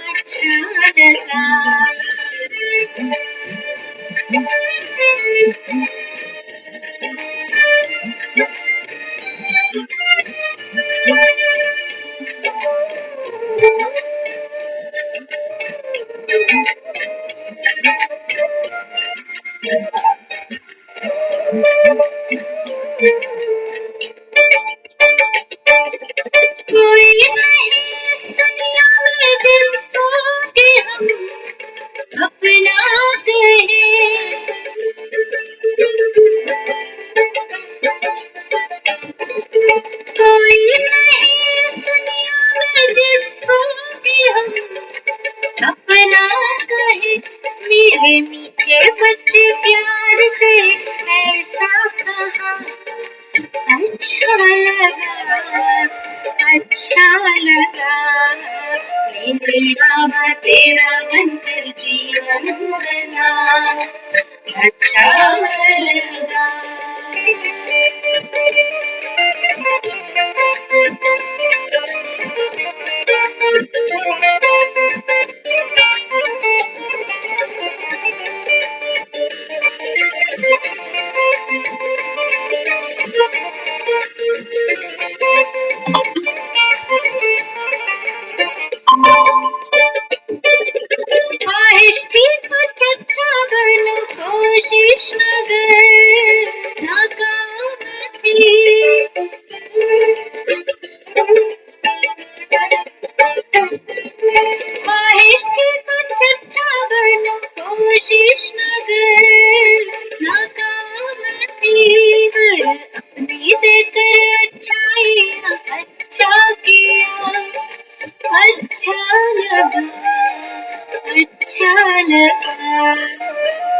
अच्छा लगा। कोई नहीं इस दुनिया में जिसको कि हम अपना कहें। कोई नहीं इस दुनिया में जिसको कि हम अपना कहे। मेरे मीठे बच्चे प्यार से ऐसा कहा, अच्छा लगा, अच्छा लगा। मेरे बाबा तेरा बनकर जीवन बना, अच्छा लगा। ख्वाहिश थी कुछ अच्छा बनूं, कोशिश मगर नाकाम थी। ख्वाहिश थी कुछ अच्छा बनूं, कोशिश मगर नाकाम थी। पर अपनी देकर अच्छाइयाँ अच्छा किया, अच्छा लगा, अच्छा लगा।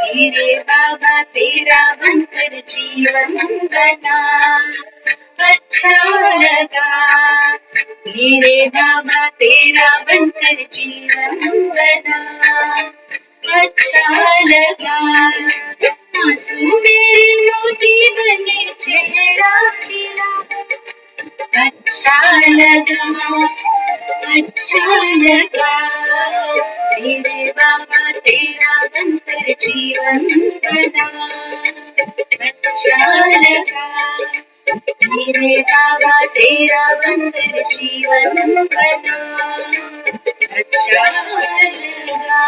मेरे बाबा तेरा बनकर जीवन बना, अच्छा लगा। मेरे बाबा तेरा बनकर जीवन बना, अच्छा लगा। आंसू मेरे मोती बने, चेहरा खिला, अच्छा लगा, अच्छा लगा। मेरे बाबा तेरा बनकर जीवन बना, अच्छा लगा। मेरे बाबा तेरा बनकर जीवन बना, अच्छा लगा।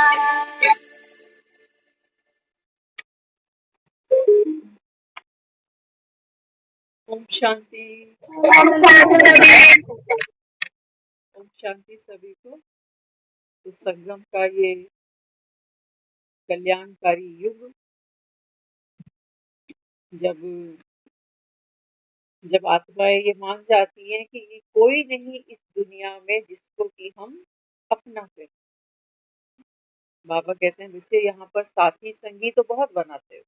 ओम शांति। ओम शांति सभी को। तो संगम का ये कल्याणकारी युग, जब जब आत्माएं ये मान जाती हैं कि ये कोई नहीं इस दुनिया में जिसको कि हम अपना करें। बाबा कहते हैं बच्चे यहाँ पर साथी संगी तो बहुत बनाते हो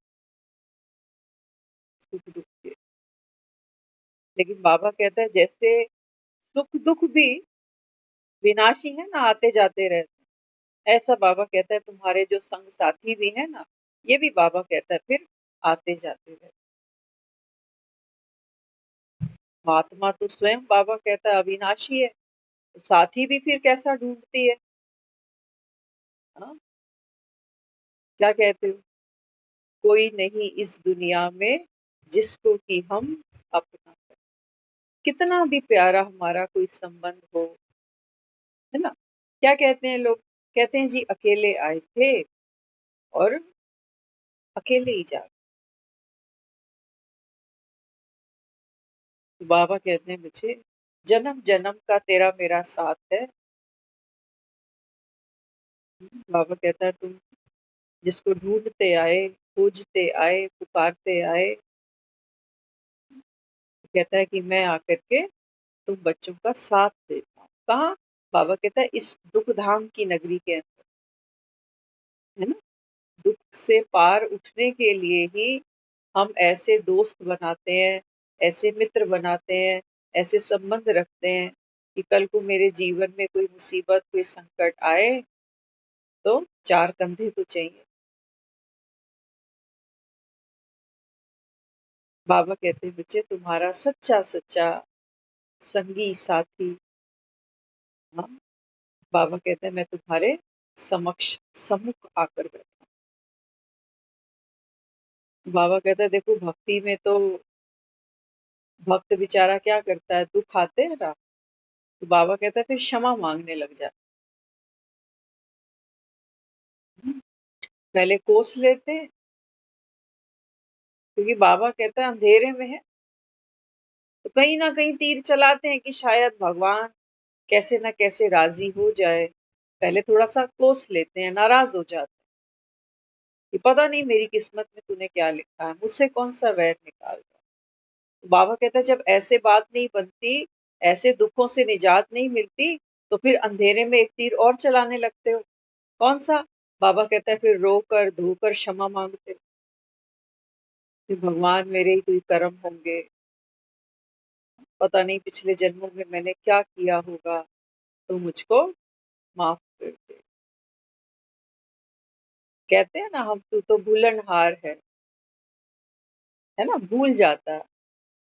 सुख दुख के, लेकिन बाबा कहता है जैसे सुख दुख भी विनाशी है ना, आते जाते रहते हैं, ऐसा बाबा कहता है तुम्हारे जो संग साथी भी है ना, ये भी बाबा कहता है फिर आते जाते रहते। आत्मा तो स्वयं बाबा कहता है अविनाशी है, तो साथी भी फिर कैसा ढूंढती है। हाँ? क्या कहते हो? कोई नहीं इस दुनिया में जिसको कि हम अपना करें। कितना भी प्यारा हमारा कोई संबंध हो, है ना, क्या कहते हैं लोग? कहते हैं जी अकेले आए थे और अकेले ही जा। तो बाबा कहते हैं बच्चे जन्म जन्म का तेरा मेरा साथ है। बाबा कहता है तुम जिसको ढूंढते आए, खोजते आए, पुकारते आए, कहता है कि मैं आकर के तुम बच्चों का साथ देता हूँ। कहाँ? बाबा कहता है इस दुख धाम की नगरी के अंदर, है ना। दुख से पार उठने के लिए ही हम ऐसे दोस्त बनाते हैं, ऐसे मित्र बनाते हैं, ऐसे संबंध रखते हैं कि कल को मेरे जीवन में कोई मुसीबत, कोई संकट आए तो चार कंधे तो चाहिए। बाबा कहते हैं बच्चे तुम्हारा सच्चा सच्चा संगी साथी, हाँ, बाबा कहते हैं मैं तुम्हारे समक्ष सम्मुख आकर बैठा। बाबा कहते हैं देखो भक्ति में तो भक्त बेचारा क्या करता है, दुख आते हैं ना, तो बाबा कहता है फिर क्षमा मांगने लग जा। पहले कोस लेते हैं, क्योंकि बाबा कहता है अंधेरे में है, तो कहीं ना कहीं तीर चलाते हैं कि शायद भगवान कैसे ना कैसे राजी हो जाए। पहले थोड़ा सा कोस लेते हैं, नाराज हो जाते हैं कि पता नहीं मेरी किस्मत में तूने क्या लिखा है, मुझसे कौन सा वैर निकाल रहा है। तो बाबा कहता है जब ऐसे बात नहीं बनती, ऐसे दुखों से निजात नहीं मिलती, तो फिर अंधेरे में एक तीर और चलाने लगते हो। कौन सा? बाबा कहता है फिर रोकर धोकर क्षमा मांगते हो कि भगवान मेरे ही कोई कर्म होंगे, पता नहीं पिछले जन्मों में मैंने क्या किया होगा, तो मुझको माफ कर दे। कहते हैं ना हम तो भूलनहार है ना, भूल जाता है।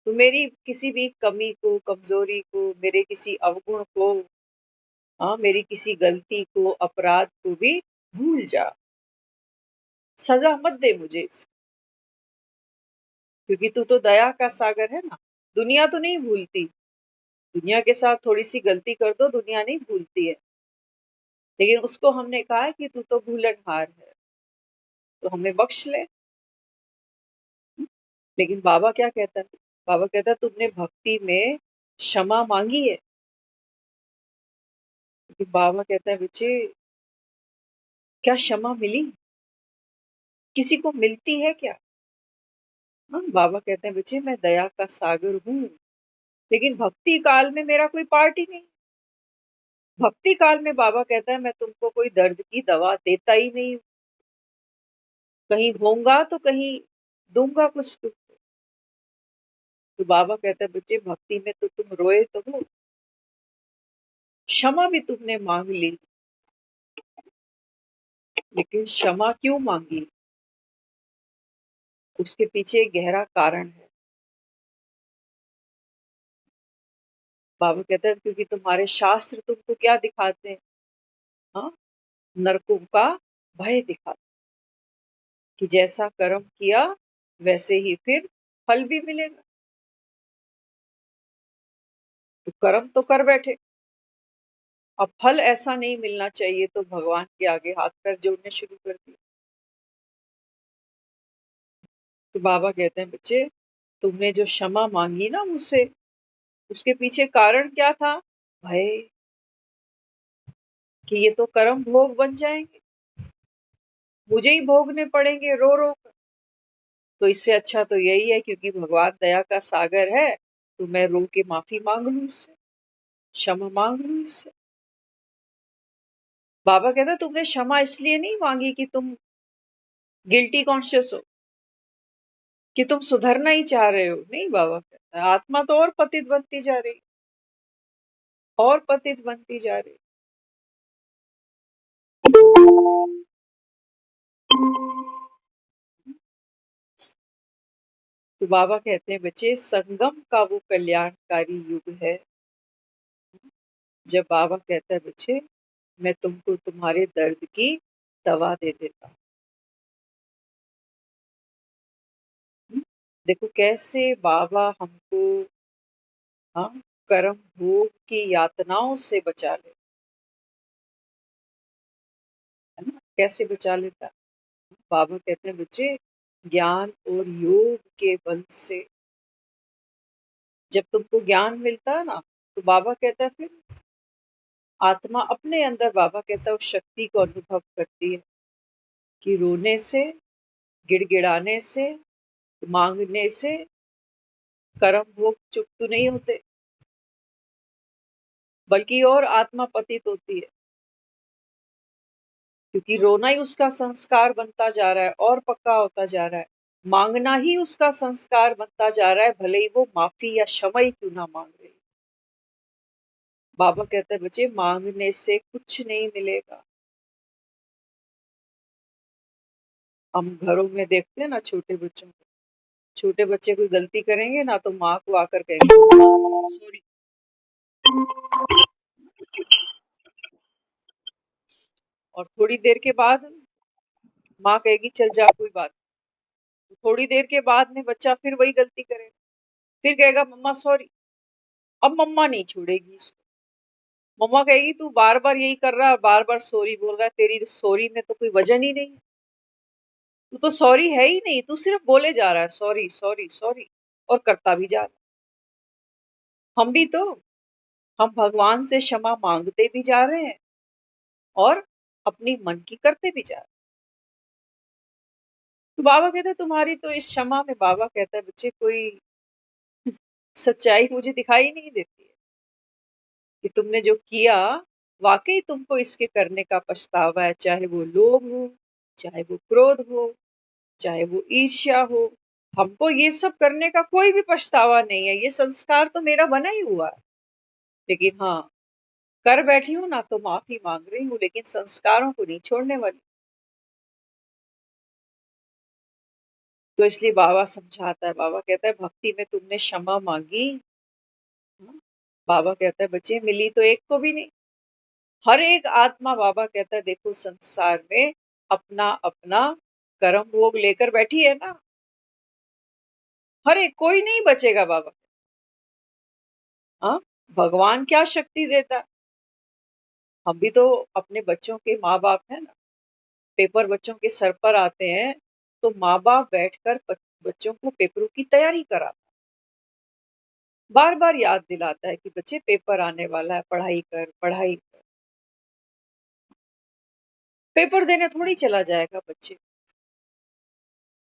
तो मेरी किसी भी कमी को, कमजोरी को, मेरे किसी अवगुण को, हाँ मेरी किसी गलती को, अपराध को भी भूल जा, सजा मत दे मुझे क्योंकि तू तो दया का सागर है ना। दुनिया तो नहीं भूलती, दुनिया के साथ थोड़ी सी गलती कर दो दुनिया नहीं भूलती है, लेकिन उसको हमने कहा है कि तू तो भूलनहार है, तो हमें बख्श ले। लेकिन बाबा क्या कहता है? बाबा कहता है तुमने भक्ति में क्षमा मांगी है। कि बाबा कहता है बच्चे क्या क्षमा मिली? किसी को मिलती है क्या? हाँ, बाबा कहते हैं बच्चे मैं दया का सागर हूँ, लेकिन भक्ति काल में मेरा कोई पार्ट ही नहीं। भक्ति काल में बाबा कहता है मैं तुमको कोई दर्द की दवा देता ही नहीं हूँ, कहीं होऊंगा तो कहीं दूंगा कुछ तुमको। तो बाबा कहता है बच्चे भक्ति में तो तुम रोए तो हो, क्षमा भी तुमने मांग ली, लेकिन क्षमा क्यों मांगी? उसके पीछे एक गहरा कारण है। बाबा कहता है क्योंकि तुम्हारे शास्त्र तुमको क्या दिखाते हैं? हाँ, नरकों का भय दिखाते, कि जैसा कर्म किया वैसे ही फिर फल भी मिलेगा। तो कर्म तो कर बैठे, अब फल ऐसा नहीं मिलना चाहिए, तो भगवान के आगे हाथ पैर जोड़ने शुरू कर दिए। तो बाबा कहते हैं बच्चे तुमने जो क्षमा मांगी ना मुझसे, उसके पीछे कारण क्या था? भय, कि ये तो कर्म भोग बन जाएंगे, मुझे ही भोगने पड़ेंगे रो रो कर। तो इससे अच्छा तो यही है क्योंकि भगवान दया का सागर है, तो मैं रो के माफी मांग लूं इससे, क्षमा मांग लूं इससे। बाबा कहता तुमने क्षमा इसलिए नहीं मांगी कि तुम गिल्टी कॉन्शियस हो, कि तुम सुधरना ही चाह रहे हो, नहीं। बाबा कहता है आत्मा तो और पतित बनती जा रही, और पतित बनती जा रही। तो बाबा कहते हैं बच्चे संगम का वो कल्याणकारी युग है, जब बाबा कहता है बच्चे मैं तुमको तुम्हारे दर्द की दवा दे देता हूँ। देखो कैसे बाबा हमको, हाँ, कर्म भोग की यातनाओं से बचा ले, है ना, कैसे बचा लेता है? बाबा कहते हैं बच्चे ज्ञान और योग के बल से, जब तुमको ज्ञान मिलता है ना, तो बाबा कहता है फिर आत्मा अपने अंदर, बाबा कहता है उस शक्ति को अनुभव करती है कि रोने से, गिड़गिड़ाने से, मांगने से कर्म भोग चुप तो नहीं होते, बल्कि और आत्मा पतित होती है, क्योंकि रोना ही उसका संस्कार बनता जा रहा है और पक्का होता जा रहा है। मांगना ही उसका संस्कार बनता जा रहा है, भले ही वो माफी या क्षमा ही क्यों ना मांग रही। बाबा कहते हैं बच्चे मांगने से कुछ नहीं मिलेगा। हम घरों में देखते हैं ना छोटे बच्चों को, छोटे बच्चे कोई गलती करेंगे ना तो माँ को आकर कहेंगे सॉरी, और थोड़ी देर के बाद माँ कहेगी चल जा कोई बात नहीं। थोड़ी देर के बाद में बच्चा फिर वही गलती करेगा, फिर कहेगा मम्मा सॉरी। अब मम्मा नहीं छोड़ेगी इसको। मम्मा कहेगी तू बार बार यही कर रहा है, बार बार सॉरी बोल रहा है, तेरी सॉरी में तो कोई वजन ही नहीं है, तू तो सॉरी है ही नहीं, तू सिर्फ बोले जा रहा है सॉरी सॉरी सॉरी, और करता भी जा रहा है। हम भी तो, हम भगवान से क्षमा मांगते भी जा रहे हैं और अपनी मन की करते भी जा रहे हैं। तो बाबा कहते हैं तुम्हारी तो इस क्षमा में, बाबा कहता है बच्चे कोई सच्चाई मुझे दिखाई नहीं देती है कि तुमने जो किया वाकई तुमको इसके करने का पछतावा है, चाहे वो लोभ हो, चाहे वो क्रोध हो, चाहे वो ईर्ष्या हो। हमको ये सब करने का कोई भी पछतावा नहीं है, ये संस्कार तो मेरा बना ही हुआ है। लेकिन हाँ, कर बैठी हूं ना तो माफी मांग रही हूँ, लेकिन संस्कारों को नहीं छोड़ने वाली। तो इसलिए बाबा समझाता है, बाबा कहता है भक्ति में तुमने क्षमा मांगी, हाँ? बाबा कहता है बच्चे मिली तो एक को भी नहीं। हर एक आत्मा, बाबा कहता है देखो संसार में अपना अपना कर्म भोग लेकर बैठी है ना, हर एक, कोई नहीं बचेगा बाबा। हाँ, भगवान क्या शक्ति देता है। हम भी तो अपने बच्चों के माँ बाप है ना, पेपर बच्चों के सर पर आते हैं तो माँ बाप बैठकर बच्चों को पेपरों की तैयारी कराता, बार बार याद दिलाता है कि बच्चे पेपर आने वाला है, पढ़ाई कर पढ़ाई कर। पेपर देने थोड़ी चला जाएगा बच्चे।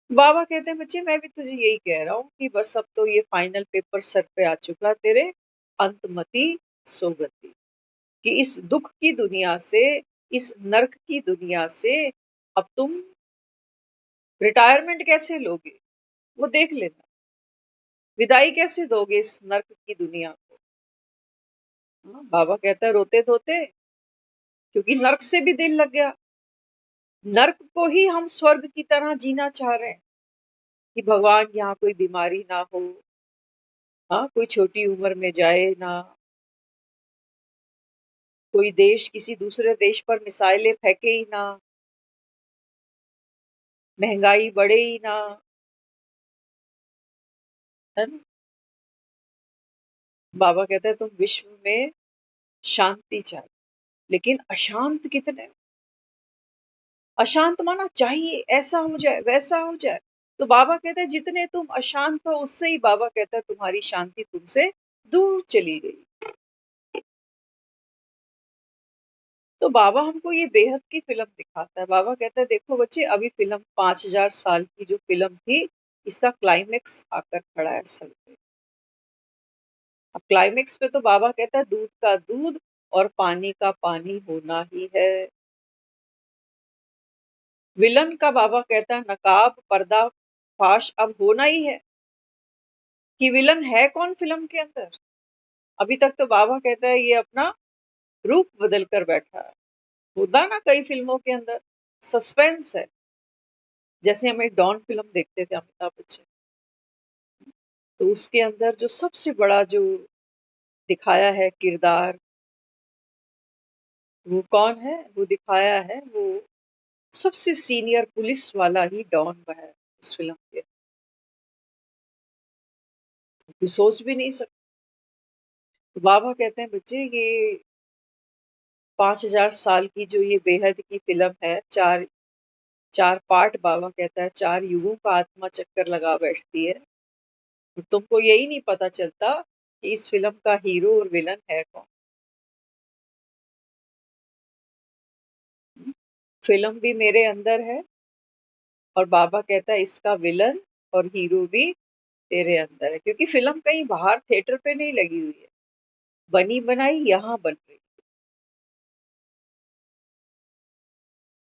बाबा कहते हैं बच्चे मैं भी तुझे यही कह रहा हूँ कि बस अब तो ये फाइनल पेपर सर पे आ चुका तेरे, अंतमति सोगति, कि इस दुख की दुनिया से, इस नर्क की दुनिया से अब तुम रिटायरमेंट कैसे लोगे वो देख लेना, विदाई कैसे दोगे इस नर्क की दुनिया को। हाँ, बाबा कहता है रोते धोते, क्योंकि नर्क से भी दिल लग गया। नर्क को ही हम स्वर्ग की तरह जीना चाह रहे हैं कि भगवान यहाँ कोई बीमारी ना हो, हाँ, कोई छोटी उम्र में जाए ना, कोई देश किसी दूसरे देश पर मिसाइलें फेंके ही ना, महंगाई बढ़े ही ना, है ना। बाबा कहते हैं तुम विश्व में शांति चाहिए, लेकिन अशांत कितने, अशांत माना चाहिए ऐसा हो जाए वैसा हो जाए। तो बाबा कहते हैं जितने तुम अशांत हो उससे ही, बाबा कहता है तुम्हारी शांति तुमसे दूर चली गई। तो बाबा हमको ये बेहद की फिल्म दिखाता है। बाबा कहता है देखो बच्चे, अभी फिल्म 5000 साल की जो फिल्म थी, इसका क्लाइमेक्स आकर खड़ा है असल पे। अब क्लाइमेक्स पे तो बाबा कहता है दूध का दूध और पानी का पानी होना ही है। विलन का बाबा कहता है नकाब पर्दा फाश अब होना ही है, कि विलन है कौन फिल्म के अंदर। अभी तक तो बाबा कहता है ये अपना रूप बदल कर बैठा है। होता ना कई फिल्मों के अंदर सस्पेंस है, जैसे हम एक डॉन फिल्म देखते थे अमिताभ बच्चन, तो उसके अंदर जो सबसे बड़ा जो दिखाया है किरदार, वो कौन है, वो दिखाया है वो सबसे सीनियर पुलिस वाला ही डॉन है उस फिल्म के। कोई सोच भी नहीं सकता। तो बाबा कहते हैं बच्चे ये 5000 साल की जो ये बेहद की फिल्म है, चार चार पार्ट, बाबा कहता है 4 युगों का आत्मा चक्कर लगा बैठती है, और तुमको यही नहीं पता चलता कि इस फिल्म का हीरो और विलन है कौन। फिल्म भी मेरे अंदर है, और बाबा कहता है इसका विलन और हीरो भी तेरे अंदर है, क्योंकि फिल्म कहीं बाहर थिएटर पे नहीं लगी हुई है, बनी बनाई यहाँ बन रही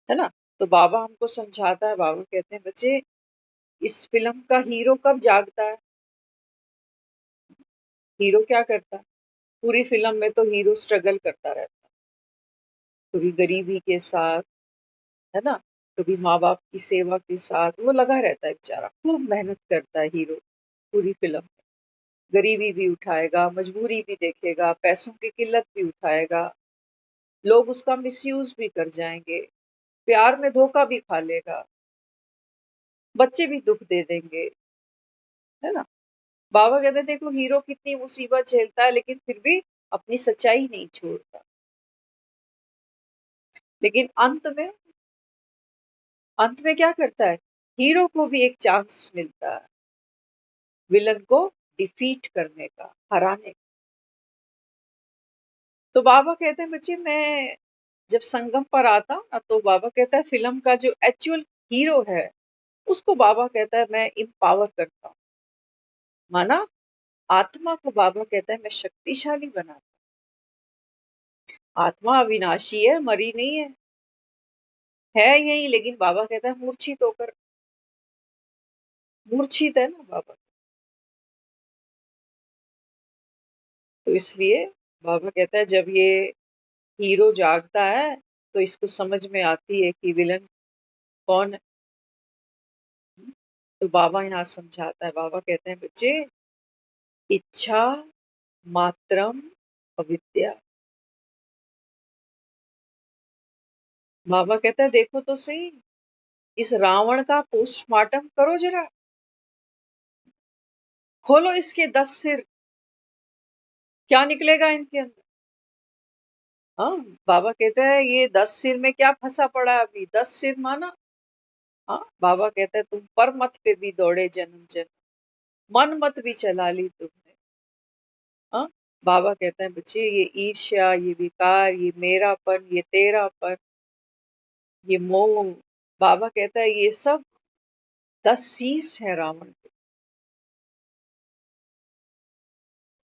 है ना। तो बाबा हमको समझाता है, बाबा कहते हैं बच्चे इस फिल्म का हीरो कब जागता है। हीरो क्या करता है, पूरी फिल्म में तो हीरो स्ट्रगल करता रहता है, कभी गरीबी के साथ, है ना, कभी माँ बाप की सेवा के साथ वो लगा रहता है बेचारा, खूब मेहनत करता है हीरो पूरी फिल्म में। गरीबी भी उठाएगा, मजबूरी भी देखेगा, पैसों की किल्लत भी उठाएगा, लोग उसका मिसयूज भी कर जाएंगे, प्यार में धोखा भी खा लेगा, बच्चे भी दुख दे देंगे, है ना। बाबा कहते हैं देखो हीरो कितनी मुसीबत झेलता है लेकिन फिर भी अपनी सच्चाई नहीं छोड़ता। लेकिन अंत में क्या करता है, हीरो को भी एक चांस मिलता है विलन को डिफीट करने का, हराने का। तो बाबा कहते हैं बच्चे मैं जब संगम पर आता हूँ ना, तो बाबा कहता है फिल्म का जो एक्चुअल हीरो है उसको बाबा कहता है मैं इम्पावर करता हूँ। माना आत्मा को बाबा कहता है मैं शक्तिशाली बनाता हूँ। आत्मा अविनाशी है, मरी नहीं है यही, लेकिन बाबा कहता है मूर्छित होकर, मूर्छित है ना बाबा। तो इसलिए बाबा कहता है जब ये हीरो जागता है तो इसको समझ में आती है कि विलन कौन है। तो बाबा यहाँ समझाता है, बाबा कहते हैं बच्चे इच्छा मात्रम अविद्या। बाबा कहता है देखो तो सही, इस रावण का पोस्टमार्टम करो जरा, खोलो इसके 10 सिर, क्या निकलेगा इनके अंदर। हाँ, बाबा कहते हैं ये 10 सिर में क्या फंसा पड़ा है अभी, 10 सिर माना। हाँ, बाबा कहते हैं तुम पर मत पे भी दौड़े जन्म जन्म, मन मत भी चला ली तुमने। हाँ, बाबा कहते हैं बच्चे ये ईर्ष्या, ये विकार, ये मेरापन, ये तेरापन, ये मोह, बाबा कहता है ये सब 10 शीश है रावण के।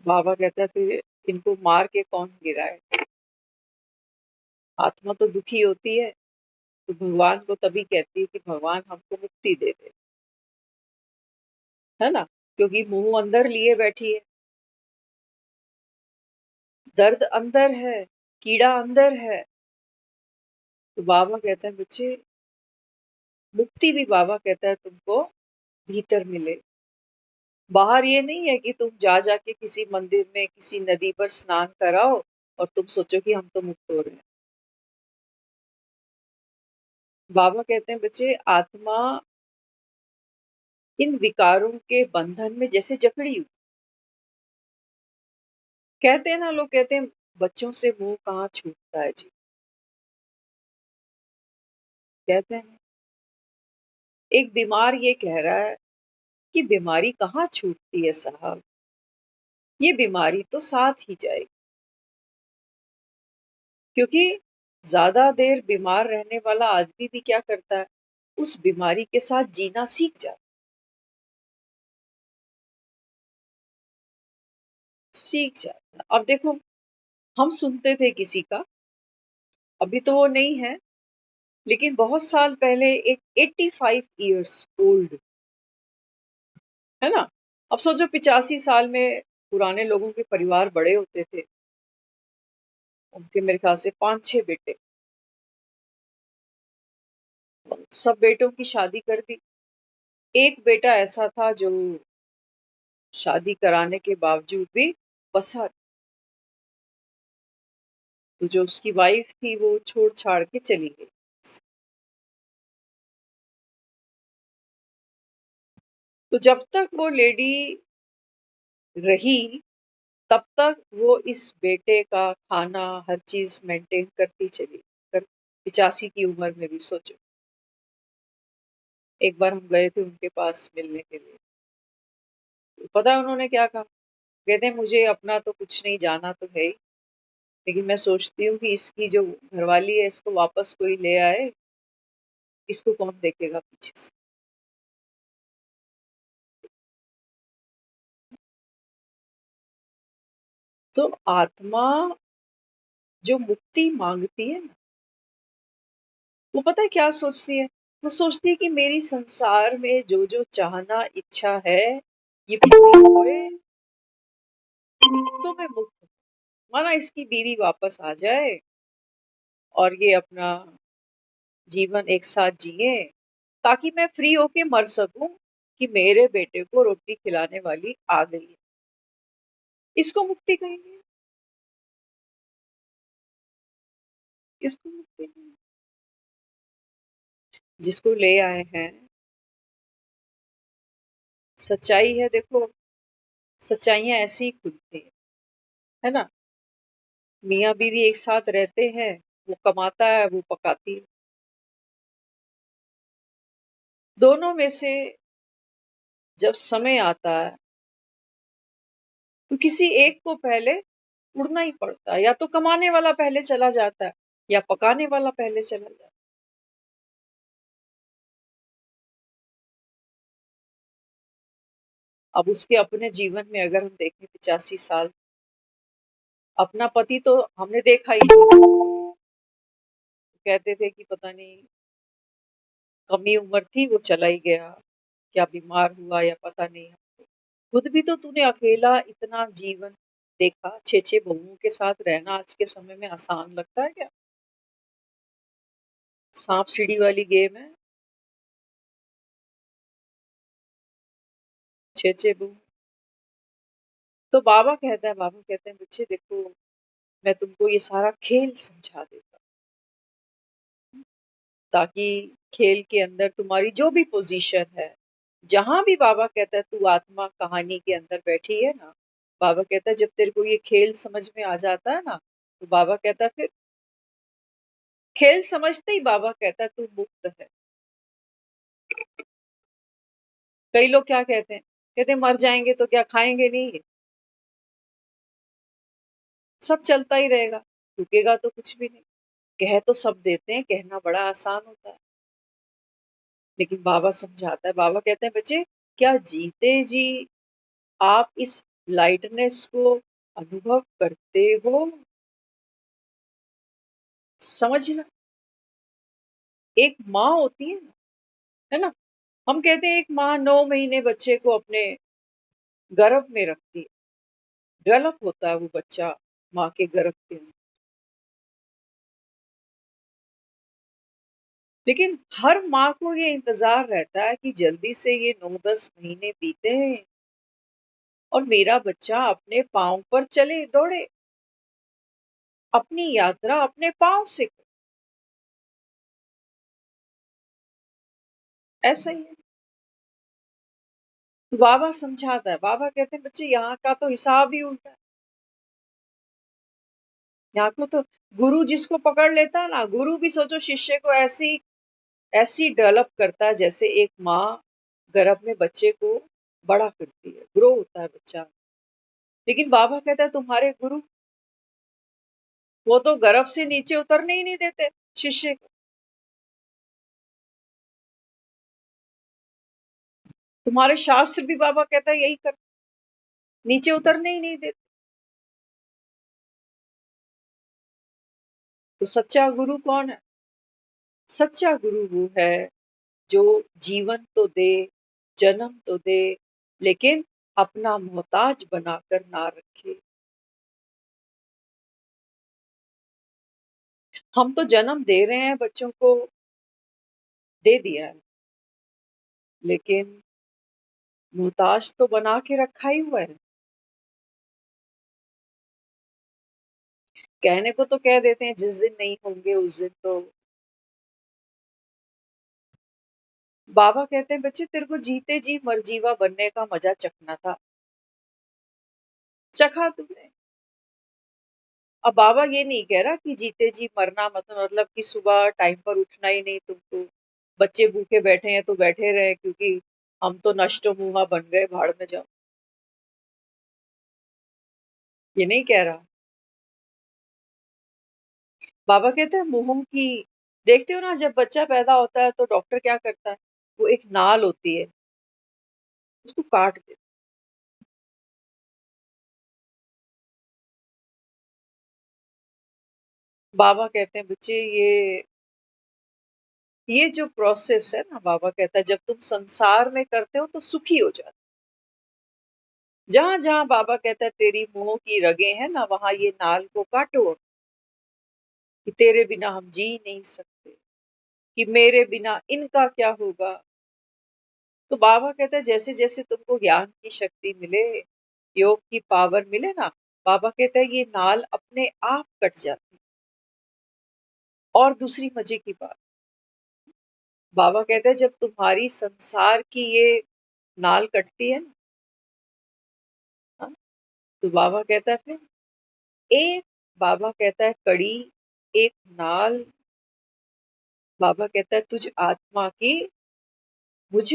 बाबा कहता है फिर इनको मार के कौन गिराए। आत्मा तो दुखी होती है तो भगवान को तभी कहती है कि भगवान हमको मुक्ति दे दे, है ना, क्योंकि मुंह अंदर लिए बैठी है, दर्द अंदर है, कीड़ा अंदर है। तो बाबा कहते हैं बच्चे मुक्ति भी बाबा कहता है तुमको भीतर मिले, बाहर ये नहीं है कि तुम जा जाके किसी मंदिर में किसी नदी पर स्नान कराओ और तुम सोचो कि हम तो मुक्त हो रहे हैं। बाबा कहते हैं बच्चे आत्मा इन विकारों के बंधन में जैसे जकड़ी हुई। कहते हैं ना, लोग कहते हैं बच्चों से मुंह कहाँ छूटता है जी, कहते हैं एक बीमार ये कह रहा है कि बीमारी कहाँ छूटती है साहब, ये बीमारी तो साथ ही जाएगी। क्योंकि ज्यादा देर बीमार रहने वाला आदमी भी क्या करता है, उस बीमारी के साथ जीना सीख जाता, सीख जाता। अब देखो हम सुनते थे किसी का, अभी तो वो नहीं है, लेकिन बहुत साल पहले एक 85 इयर्स ओल्ड, है ना, अब सोचो 85 साल में पुराने लोगों के परिवार बड़े होते थे, उनके मेरे ख्याल से 5-6 बेटे, सब बेटों की शादी कर दी। एक बेटा ऐसा था जो शादी कराने के बावजूद भी बसा, तो जो उसकी वाइफ थी वो छोड़ छाड़ के चली गई। तो जब तक वो लेडी रही तब तक वो इस बेटे का खाना हर चीज मेंटेन करती चली, कर 85 की उम्र में भी सोचो। एक बार हम गए थे उनके पास मिलने के लिए, तो पता है उन्होंने क्या कहा, कहते हैं मुझे अपना तो कुछ नहीं, जाना तो है ही, लेकिन मैं सोचती हूँ कि इसकी जो घरवाली है इसको वापस कोई ले आए, इसको कौन देखेगा पीछे से। तो आत्मा जो मुक्ति मांगती है ना, वो पता है क्या सोचती है, वो सोचती है कि मेरी संसार में जो जो चाहना इच्छा है ये पूरी होए तो मैं मुक्त हूँ। माना इसकी बीवी वापस आ जाए और ये अपना जीवन एक साथ जिए, ताकि मैं फ्री होके मर सकूं कि मेरे बेटे को रोटी खिलाने वाली आ गई है, इसको मुक्ति कहेंगे। इसको मुक्ति नहीं। जिसको ले आए हैं, सच्चाई है, देखो सच्चाइयां ऐसी ही खुलती है ना। मियाँ बीवी एक साथ रहते हैं, वो कमाता है, वो पकाती है। दोनों में से जब समय आता है तो किसी एक को पहले उड़ना ही पड़ता है। या तो कमाने वाला पहले चला जाता है या पकाने वाला पहले चला जाता है। अब उसके अपने जीवन में अगर हम देखें 85 साल, अपना पति तो हमने देखा ही नहीं। कहते थे कि पता नहीं कमी उम्र थी, वो चला ही गया, क्या बीमार हुआ या पता नहीं। खुद भी तो तूने अकेला इतना जीवन देखा, 6 6 बहुओं के साथ रहना आज के समय में आसान लगता है क्या? सांप सीढ़ी वाली गेम है, 6 6 बहू। तो बाबा कहते हैं बच्चे देखो, मैं तुमको ये सारा खेल समझा देता हूँ, ताकि खेल के अंदर तुम्हारी जो भी पोजीशन है, जहां भी बाबा कहता है तू आत्मा कहानी के अंदर बैठी है ना, बाबा कहता है जब तेरे को ये खेल समझ में आ जाता है ना, तो बाबा कहता है फिर खेल समझते ही बाबा कहता है तू मुक्त है। कई लोग क्या कहते हैं मर जाएंगे तो क्या खाएंगे नहीं? सब चलता ही रहेगा, रुकेगा तो कुछ भी नहीं। कह तो सब देते हैं, कहना बड़ा आसान होता है, लेकिन बाबा समझाता है। बाबा कहते हैं बच्चे, क्या जीते जी आप इस लाइटनेस को अनुभव करते हो? समझना, एक माँ होती है ना। हम कहते हैं एक माँ 9 महीने बच्चे को अपने गर्भ में रखती है, डेवलप होता है वो बच्चा माँ के गर्भ के अंदर। लेकिन हर माँ को ये इंतजार रहता है कि जल्दी से ये 9 10 महीने बीते हैं और मेरा बच्चा अपने पांव पर चले दौड़े, अपनी यात्रा अपने पांव से करे। ऐसा ही है। तो बाबा समझाता है, बाबा कहते हैं बच्चे यहाँ का तो हिसाब ही उल्टा है। यहाँ को तो गुरु जिसको पकड़ लेता है ना, गुरु भी सोचो शिष्य को ऐसी ऐसी डेवलप करता है जैसे एक माँ गर्भ में बच्चे को बड़ा करती है, ग्रो होता है बच्चा। लेकिन बाबा कहता है तुम्हारे गुरु, वो तो गर्भ से नीचे उतरने ही नहीं देते शिष्य को। तुम्हारे शास्त्र भी बाबा कहता है यही कर, नीचे उतरने ही नहीं देते। तो सच्चा गुरु कौन है? सच्चा गुरु वो है जो जीवन तो दे, जन्म तो दे, लेकिन अपना मोहताज बनाकर ना रखे। हम तो जन्म दे रहे हैं, बच्चों को दे दिया है, लेकिन मोहताज तो बना के रखा ही हुआ है। कहने को तो कह देते हैं जिस दिन नहीं होंगे उस दिन तो। बाबा कहते हैं बच्चे तेरे को जीते जी मरजीवा बनने का मजा चखना था, चखा तुमने। अब बाबा ये नहीं कह रहा कि जीते जी मरना मतलब कि सुबह टाइम पर उठना ही नहीं तुमको, बच्चे भूखे बैठे हैं तो बैठे रहे क्योंकि हम तो नष्टो मुहा बन गए, भाड़ में जाओ, ये नहीं कह रहा। बाबा कहते हैं मुंह की, देखते हो ना जब बच्चा पैदा होता है तो डॉक्टर क्या करता है, वो एक नाल होती है उसको काट देता। बाबा कहते हैं बच्चे ये जो प्रोसेस है ना, बाबा कहता है जब तुम संसार में करते हो तो सुखी हो जाते। जहां जहां बाबा कहता है तेरी मुंह की रगे हैं ना, वहां ये नाल को काटो, कि तेरे बिना हम जी नहीं सकते, कि मेरे बिना इनका क्या होगा। तो बाबा कहता है जैसे जैसे तुमको ज्ञान की शक्ति मिले, योग की पावर मिले ना, बाबा कहता है ये नाल अपने आप कट जाती है। और दूसरी मजे की बात, बाबा कहते हैं जब तुम्हारी संसार की ये नाल कटती है ना, हाँ, तो बाबा कहता है फिर एक, बाबा कहता है कड़ी, एक नाल, बाबा कहता है तुझ आत्मा की मुझ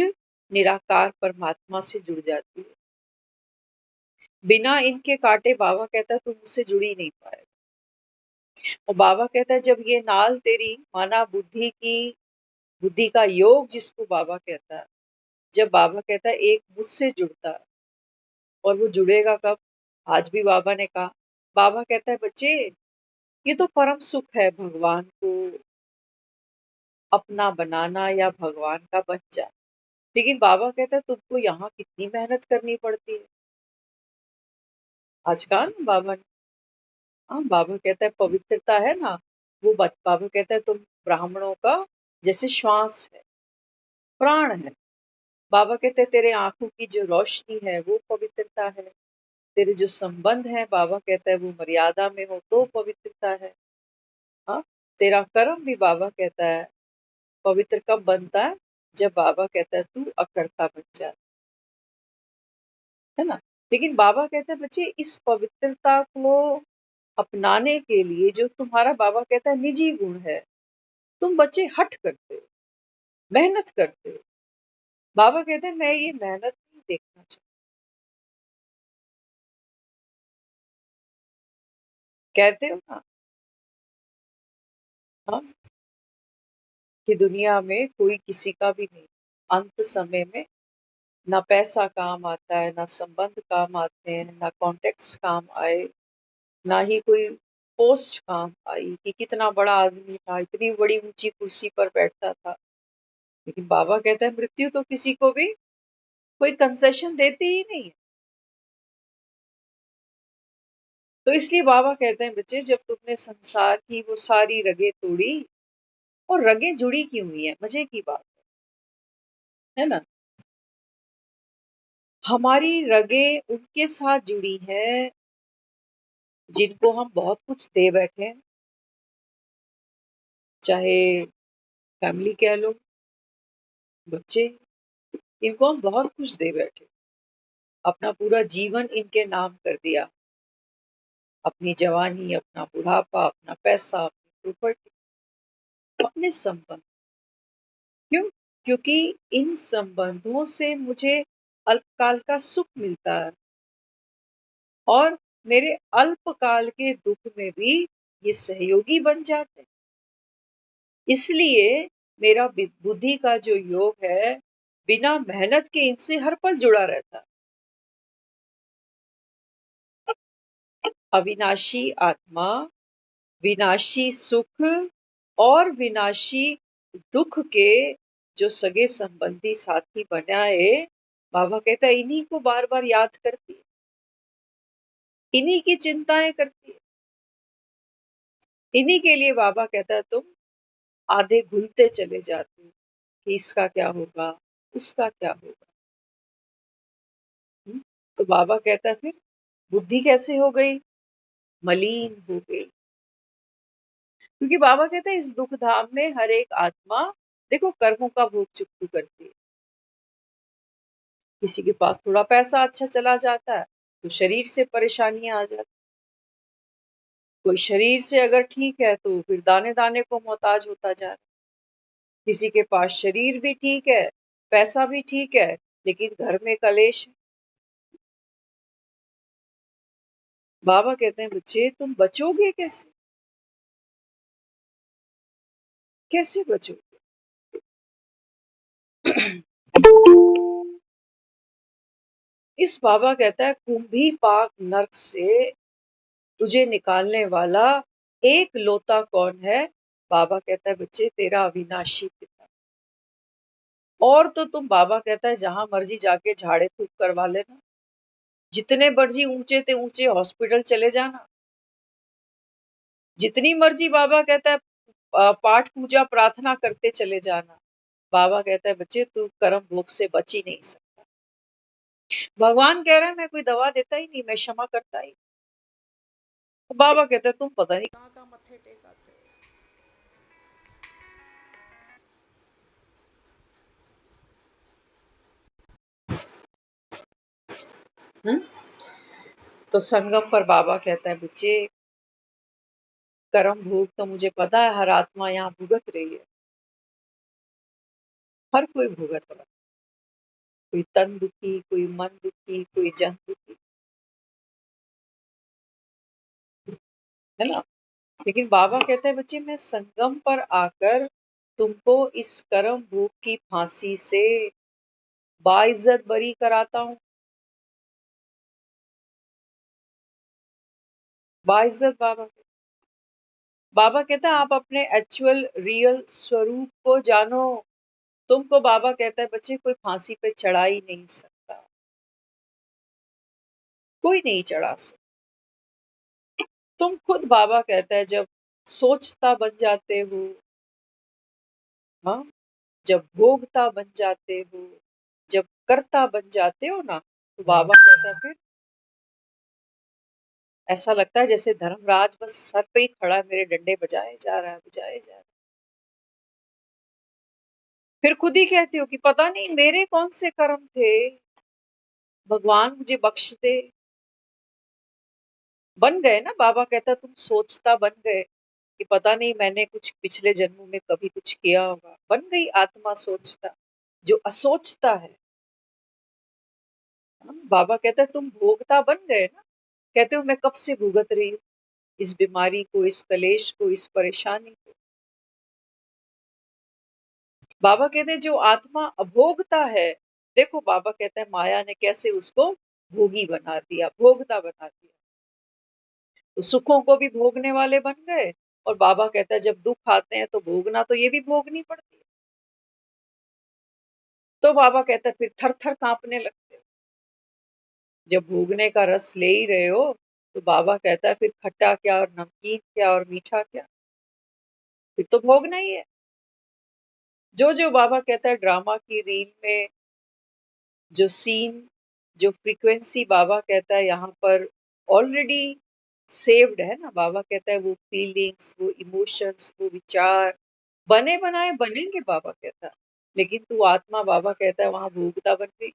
निराकार परमात्मा से जुड़ जाती है। बिना इनके काटे बाबा कहता है तू मुझसे जुड़ ही नहीं पाएगा। और बाबा कहता है जब ये नाल तेरी माना बुद्धि का योग जिसको बाबा कहता है, जब बाबा कहता है एक मुझसे जुड़ता है, और वो जुड़ेगा कब? आज भी बाबा ने कहा, बाबा कहता है बच्चे ये तो परम सुख है भगवान को अपना बनाना या भगवान का बन जाना। लेकिन बाबा कहता है तुमको यहाँ कितनी मेहनत करनी पड़ती है। आज कहा ना बाबा ने, हाँ, बाबा कहता है पवित्रता है ना, वो बाबा कहता है तुम ब्राह्मणों का जैसे श्वास है, प्राण है। बाबा कहते हैं तेरे आंखों की जो रोशनी है वो पवित्रता है, तेरे जो संबंध है बाबा कहता है वो मर्यादा में हो तो पवित्रता है। हाँ, तेरा कर्म भी बाबा कहता है पवित्र कब बनता है? जब बाबा कहता है तू अकर्ता बन जा, है ना। लेकिन बाबा कहते हैं बच्चे इस पवित्रता को अपनाने के लिए जो तुम्हारा बाबा कहता है निजी गुण है, तुम बच्चे हट करते हो, मेहनत करते हो। बाबा कहते हैं मैं ये मेहनत नहीं देखना चाहता। कहते हो ना, हाँ, कि दुनिया में कोई किसी का भी नहीं, अंत समय में ना पैसा काम आता है, ना संबंध काम आते हैं, ना कॉन्टेक्ट्स काम आए, ना ही कोई पोस्ट काम आई कि कितना बड़ा आदमी था, इतनी बड़ी ऊंची कुर्सी पर बैठता था। लेकिन बाबा कहता है मृत्यु तो किसी को भी कोई कंसेशन देती ही नहीं है। तो इसलिए बाबा कहते हैं बच्चे जब तुमने संसार की वो सारी रगें तोड़ी, और रगें जुड़ी क्यों हुई है, मजे की बात है ना। हमारी रगें उनके साथ जुड़ी है जिनको हम बहुत कुछ दे बैठे हैं, चाहे फैमिली कह लो, बच्चे, इनको हम बहुत कुछ दे बैठे, अपना पूरा जीवन इनके नाम कर दिया, अपनी जवानी, अपना बुढ़ापा, अपना पैसा, अपनी प्रॉपर्टी, अपने संबंध। क्यों? क्योंकि इन संबंधों से मुझे अल्पकाल का सुख मिलता है, और मेरे अल्पकाल के दुख में भी ये सहयोगी बन जाते हैं। इसलिए मेरा बुद्धि का जो योग है बिना मेहनत के इनसे हर पल जुड़ा रहता। अविनाशी आत्मा, विनाशी सुख और विनाशी दुख के जो सगे संबंधी साथी बनाए, बाबा कहता है इन्हीं को बार बार याद करती है, इन्हीं की चिंताएं करती है। इन्हीं के लिए बाबा कहता है तुम आधे घुलते चले जाते हो कि इसका क्या होगा, उसका क्या होगा। तो बाबा कहता है फिर बुद्धि कैसे हो गई, मलिन हो गई। क्योंकि बाबा कहते हैं इस दुख धाम में हर एक आत्मा देखो कर्मों का भोग चुकती करती है। किसी के पास थोड़ा पैसा अच्छा चला जाता है तो शरीर से परेशानियां आ जाती, कोई शरीर से अगर ठीक है तो फिर दाने दाने को मोहताज होता जा रहा है। किसी के पास शरीर भी ठीक है, पैसा भी ठीक है, लेकिन घर में कलेश है। बाबा कहते हैं बच्चे तुम बचोगे कैसे, कैसे बचोगे? इस बाबा कहता है कुंभी पाक नर्क से तुझे निकालने वाला एक लोता कौन है? बाबा कहता है बच्चे तेरा अविनाशी पिता। और तो तुम, बाबा कहता है जहां मर्जी जाके झाड़े फूक करवा लेना, जितने मर्जी ऊंचे ते ऊंचे हॉस्पिटल चले जाना, जितनी मर्जी बाबा कहता है पाठ पूजा प्रार्थना करते चले जाना। बाबा कहता है बच्चे तू कर्म भोग से बच ही नहीं सकता। भगवान कह रहा है मैं कोई दवा देता ही नहीं, मैं क्षमा करता ही। तो बाबा कहता है तुम पता नहीं कहाँ कहाँ मत्थे टेक आते हो। हम्म? तो संगम पर बाबा कहता है बच्चे, कर्म भोग तो मुझे पता है, हर आत्मा यहाँ भुगत रही है, हर कोई भुगत रहा है। कोई तन दुखी, कोई मन दुखी, कोई जन दुखी, है ना। लेकिन बाबा कहते हैं बच्चे, मैं संगम पर आकर तुमको इस कर्म भोग की फांसी से बाइज्जत बरी कराता हूँ। बाइज्जत बाबा कहता है आप अपने एक्चुअल रियल स्वरूप को जानो। तुमको बाबा कहता है बच्चे, कोई फांसी पे चढ़ा ही नहीं सकता, कोई नहीं चढ़ा सकता। तुम खुद, बाबा कहता है, जब सोचता बन जाते हो, हाँ, जब भोगता बन जाते हो, जब करता बन जाते हो ना, तो बाबा कहता है फिर ऐसा लगता है जैसे धर्मराज बस सर पे ही खड़ा है, मेरे डंडे बजाए जा रहा है, बजाए जा रहा है। फिर खुद ही कहते हो कि पता नहीं मेरे कौन से कर्म थे, भगवान मुझे बख्श दे। बन गए ना, बाबा कहता तुम सोचता बन गए कि पता नहीं मैंने कुछ पिछले जन्मों में कभी कुछ किया होगा। बन गई आत्मा सोचता, जो असोचता है। हाँ, बाबा कहता है तुम भोगता बन गए ना। कहते हो मैं कब से भुगत रही हूँ इस बीमारी को, इस कलेश को, इस परेशानी को। बाबा कहते हैं जो आत्मा अभोगता है, देखो बाबा कहता है माया ने कैसे उसको भोगी बना दिया, भोगता बना दिया। तो सुखों को भी भोगने वाले बन गए। और बाबा कहता है जब दुख आते हैं तो भोगना तो ये भी भोगनी पड़ती है। तो बाबा कहता है फिर थर थर कांपने लगते हो। जब भोगने का रस ले ही रहे हो, तो बाबा कहता है फिर खट्टा क्या और नमकीन क्या और मीठा क्या, फिर तो भोगना ही है। जो जो बाबा कहता है ड्रामा की रील में जो सीन, जो फ्रीक्वेंसी, बाबा कहता है यहाँ पर ऑलरेडी सेव्ड है ना। बाबा कहता है वो फीलिंग्स, वो इमोशंस, वो विचार बने बनाए बनेंगे, बाबा कहता है। लेकिन तू आत्मा, बाबा कहता है, वहां भोगता बन गई।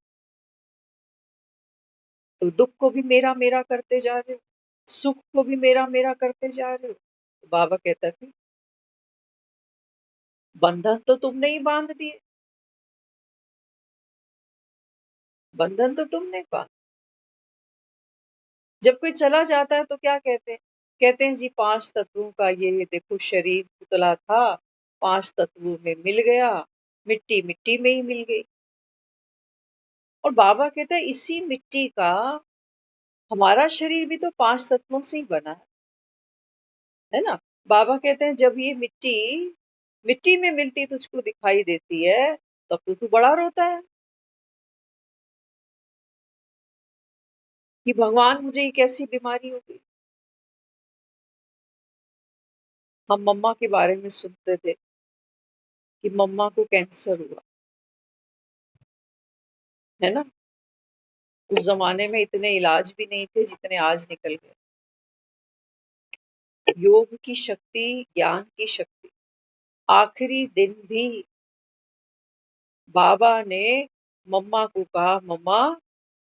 तो दुख को भी मेरा मेरा करते जा रहे हो, सुख को भी मेरा मेरा करते जा रहे हो। तो बाबा कहता है फिर बंधन तो तुमने ही बांध दिए, बंधन तो तुमने बांध। जब कोई चला जाता है तो क्या कहते हैं? कहते हैं जी 5 तत्वों का ये देखो शरीर पुतला था, 5 तत्वों में मिल गया, मिट्टी मिट्टी में ही मिल गई। और बाबा कहता है इसी मिट्टी का हमारा शरीर भी तो 5 तत्वों से ही बना है ना। बाबा कहते हैं जब ये मिट्टी मिट्टी में मिलती तुझको दिखाई देती है, तब तो तू बड़ा रोता है कि भगवान मुझे ये कैसी बीमारी हो गई। हम मम्मा के बारे में सुनते थे कि मम्मा को कैंसर हुआ, है ना। उस जमाने में इतने इलाज भी नहीं थे जितने आज निकल गए। योग की शक्ति, ज्ञान की शक्ति। आखिरी दिन भी बाबा ने मम्मा को कहा मम्मा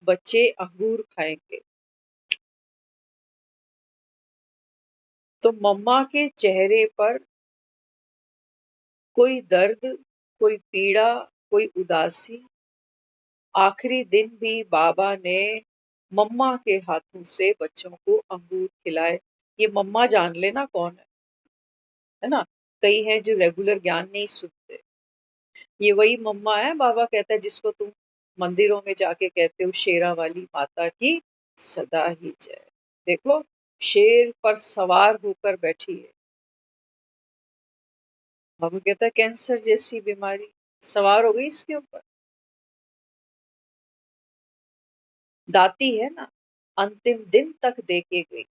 बच्चे अंगूर खाएंगे। तो मम्मा के चेहरे पर कोई दर्द, कोई पीड़ा, कोई उदासी। आखिरी दिन भी बाबा ने मम्मा के हाथों से बच्चों को अंगूर खिलाए। ये मम्मा जान लेना कौन है ना। कई हैं जो रेगुलर ज्ञान नहीं सुनते। ये वही मम्मा है, बाबा कहता है, जिसको तुम मंदिरों में जाके कहते हो शेरा वाली माता की सदा ही जय। देखो शेर पर सवार होकर बैठी है। बाबा कहता है कैंसर जैसी बीमारी सवार हो गई इसके ऊपर। दाती है ना, अंतिम दिन तक देके गई।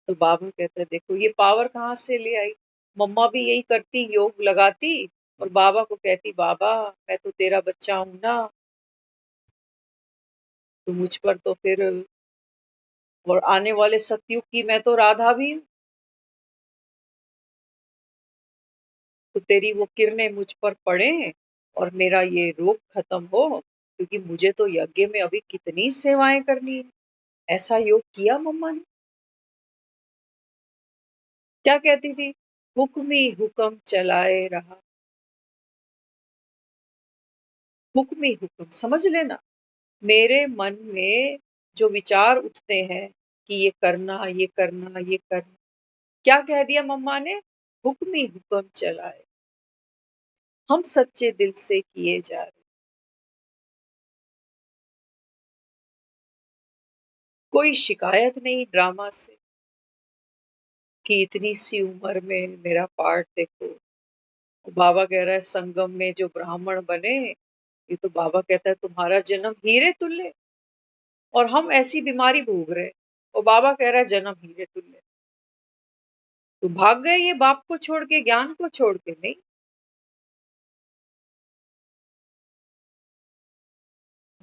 तो बाबा कहते हैं देखो ये पावर कहाँ से ले आई। मम्मा भी यही करती, योग लगाती और बाबा को कहती बाबा मैं तो तेरा बच्चा हूं ना, तो मुझ पर तो फिर, और आने वाले सतयुग की मैं तो राधा भी हूँ, तो तेरी वो किरणें मुझ पर पड़े और मेरा ये रोग खत्म हो, क्योंकि मुझे तो यज्ञ में अभी कितनी सेवाएं करनी है। ऐसा योग किया मम्मा ने? क्या कहती थी? हुक्म ही हुक्म चलाए रहा, हुक्म ही हुक्म। समझ लेना, मेरे मन में जो विचार उठते हैं कि ये करना, ये करना, ये करना, क्या कह दिया मम्मा ने? हुक्म ही हुक्म चलाए, हम सच्चे दिल से किए जा रहे। कोई शिकायत नहीं ड्रामा से कि इतनी सी उम्र में मेरा पार्ट देखो। बाबा कह रहा है संगम में जो ब्राह्मण बने, ये तो बाबा कहता है तुम्हारा जन्म हीरे तुल्य, और हम ऐसी बीमारी भोग रहे, और बाबा कह रहा है जन्म हीरे तुल्य। तो भाग गए ये बाप को छोड़ के, ज्ञान को छोड़ के? नहीं।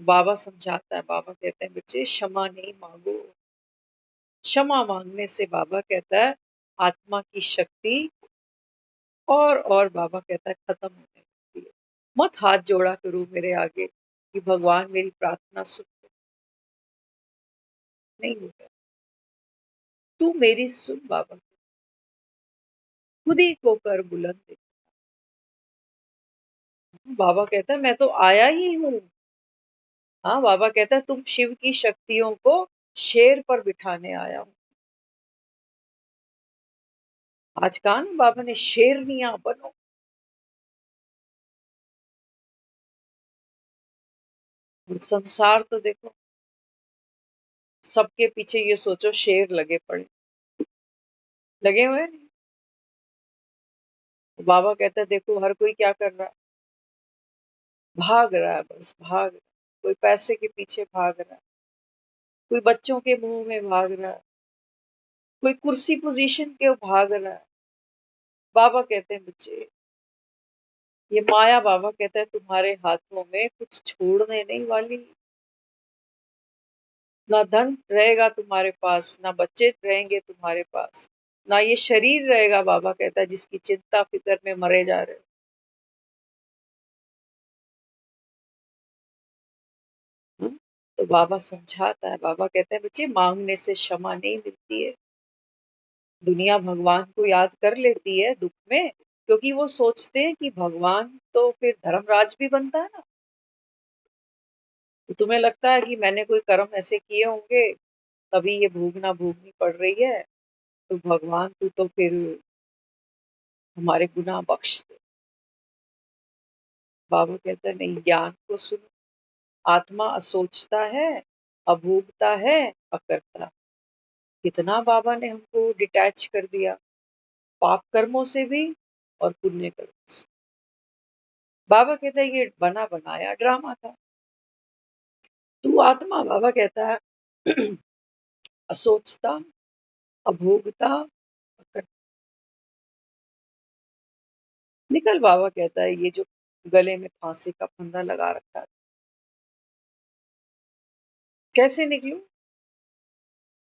बाबा समझाता है, बाबा कहते हैं बच्चे क्षमा नहीं मांगो। क्षमा मांगने से बाबा कहता है आत्मा की शक्ति और बाबा कहता है खत्म होने लगती है। मत हाथ जोड़ा करो मेरे आगे कि भगवान मेरी प्रार्थना सुन लो। नहीं होगा। तू मेरी सुन बाबा, खुद ही को कर बुलंद। बाबा कहता है मैं तो आया ही हूँ। हाँ, बाबा कहता है तुम शिव की शक्तियों को शेर पर बिठाने आया हूँ। आज कहा ना बाबा ने, शेरनिया बनो। संसार तो देखो, सबके पीछे ये सोचो शेर लगे पड़े, लगे हुए नहीं। बाबा कहता है देखो हर कोई क्या कर रहा है, भाग रहा है, बस भाग रहा है। कोई पैसे के पीछे भाग रहा है, कोई बच्चों के मुंह में भाग रहा है, कोई कुर्सी पोजीशन के भाग रहा है। बाबा कहते हैं बच्चे, ये माया, बाबा कहता है तुम्हारे हाथों में कुछ छोड़ने नहीं वाली। ना धन रहेगा तुम्हारे पास, ना बच्चे रहेंगे तुम्हारे पास, ना ये शरीर रहेगा। बाबा कहता है जिसकी चिंता फिक्र में मरे जा रहे हो। हम्म? तो बाबा समझाता है, बाबा कहते हैं बच्चे मांगने से क्षमा नहीं मिलती है। दुनिया भगवान को याद कर लेती है दुख में, क्योंकि वो सोचते हैं कि भगवान तो फिर धर्मराज भी बनता है ना। तो तुम्हें लगता है कि मैंने कोई कर्म ऐसे किए होंगे तभी ये भोगना भोगनी पड़ रही है, तो भगवान तू तो फिर हमारे गुनाह बख्श दे। बाबा कहता है नहीं, ज्ञान को सुनो। आत्मा असोचता है, अभोगता है, अकर्ता। कितना बाबा ने हमको डिटैच कर दिया, पाप कर्मों से भी और पुण्य कर्मों से। बाबा कहता है ये बना बनाया ड्रामा था। तू आत्मा, बाबा कहता है असोचता, अभोगता, अकर्ता। निकल, बाबा कहता है ये जो गले में फांसी का फंदा लगा रखा है, कैसे निकलूं?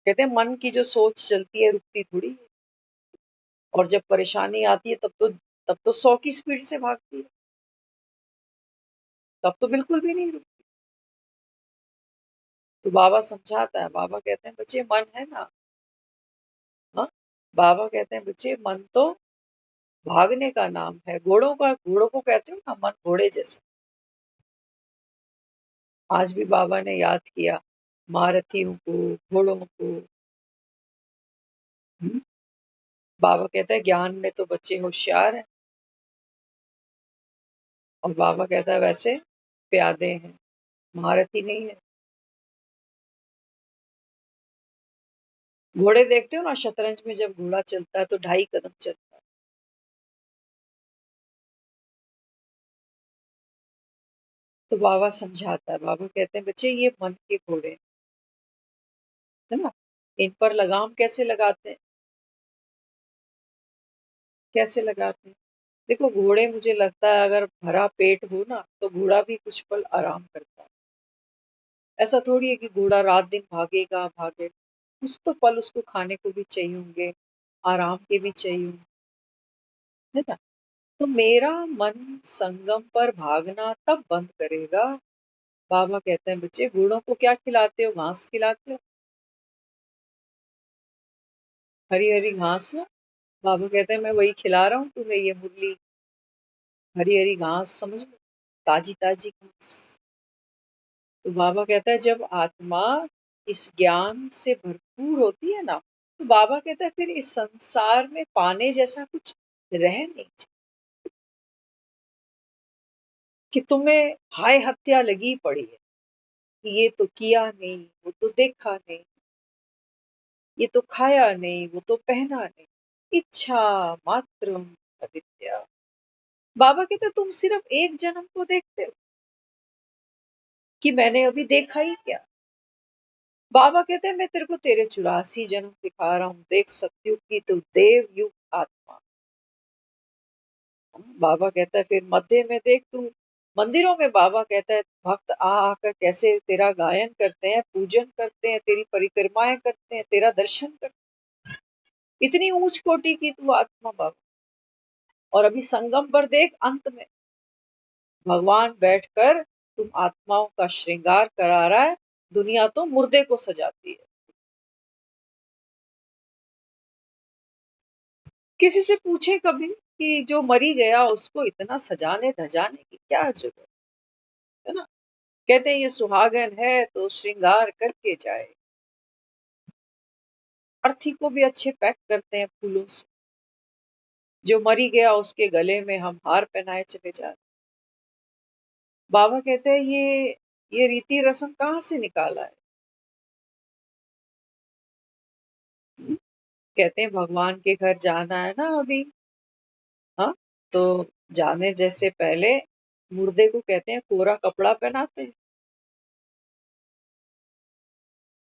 कहते हैं मन की जो सोच चलती है रुकती थोड़ी है, और जब परेशानी आती है तब तो 100 की स्पीड से भागती है, तब तो बिल्कुल भी नहीं रुकती। तो बाबा समझाता है, बाबा कहते हैं बच्चे मन है ना, हाँ, बाबा कहते हैं बच्चे मन तो भागने का नाम है। घोड़ों को कहते हो ना मन घोड़े जैसा। आज भी बाबा ने याद किया महारथियों को, घोड़ों को। हम्म? बाबा कहता है ज्ञान में तो बच्चे होशियार हैं, और बाबा कहता है वैसे प्यादे हैं, महारथी नहीं है। घोड़े देखते हो ना, शतरंज में जब घोड़ा चलता है तो 2.5 कदम चलता है। तो बाबा समझाता है, बाबा कहते हैं बच्चे ये मन के घोड़े हैं, है ना। इन पर लगाम कैसे लगाते हैं? कैसे लगाते हैं? देखो घोड़े, मुझे लगता है अगर भरा पेट हो ना तो घोड़ा भी कुछ पल आराम करता है। ऐसा थोड़ी है कि घोड़ा रात दिन भागेगा भागे, कुछ तो पल उसको खाने को भी चाहिए होंगे, आराम के भी चाहिए होंगे, है ना। तो मेरा मन संगम पर भागना तब बंद करेगा बाबा कहते हैं बच्चे घोड़ों को क्या खिलाते हो? घास खिलाते हो, हरी हरी घास ना। बाबा कहते हैं मैं वही खिला रहा हूँ तुम्हें, ये मुरली, हरी हरी घास समझ लो, ताजी ताजी घास। तो बाबा कहता है जब आत्मा इस ज्ञान से भरपूर होती है ना, तो बाबा कहता है फिर इस संसार में पाने जैसा कुछ रह नहीं जाए, कि तुम्हें हाय हत्या लगी पड़ी है कि ये तो किया नहीं, वो तो देखा नहीं, ये तो खाया नहीं, वो तो पहना नहीं, इच्छा मात्र अविद्या। बाबा कहते तुम सिर्फ एक जन्म को देखते हो कि मैंने अभी देखा ही क्या। बाबा कहते हैं मैं तेरे को तेरे 84 जन्म दिखा रहा हूँ, देख सत्युग की तू देव युग आत्मा। बाबा कहता है फिर मध्य में देख तू, मंदिरों में बाबा कहता है भक्त आ आकर कैसे तेरा गायन करते हैं, पूजन करते हैं, तेरी परिक्रमाएं करते हैं, तेरा दर्शन करते हैं। इतनी ऊंच कोटि की तू आत्मा बाबा। और अभी संगम पर देख अंत में भगवान बैठकर तुम आत्माओं का श्रृंगार करा रहा है, दुनिया तो मुर्दे को सजाती है। किसी से पूछे कभी कि जो मरी गया उसको इतना सजाने धजाने की क्या जरूरत है ना। कहते हैं ये सुहागन है तो श्रृंगार करके जाए, अर्थी को भी अच्छे पैक करते हैं फूलों से, जो मरी गया उसके गले में हम हार पहनाए चले जाते। बाबा कहते हैं ये रीति रस्म कहाँ से निकाला है? हम्म, कहते हैं भगवान के घर जाना है ना अभी, हाँ, तो जाने जैसे पहले मुर्दे को कहते हैं कोरा कपड़ा पहनाते हैं।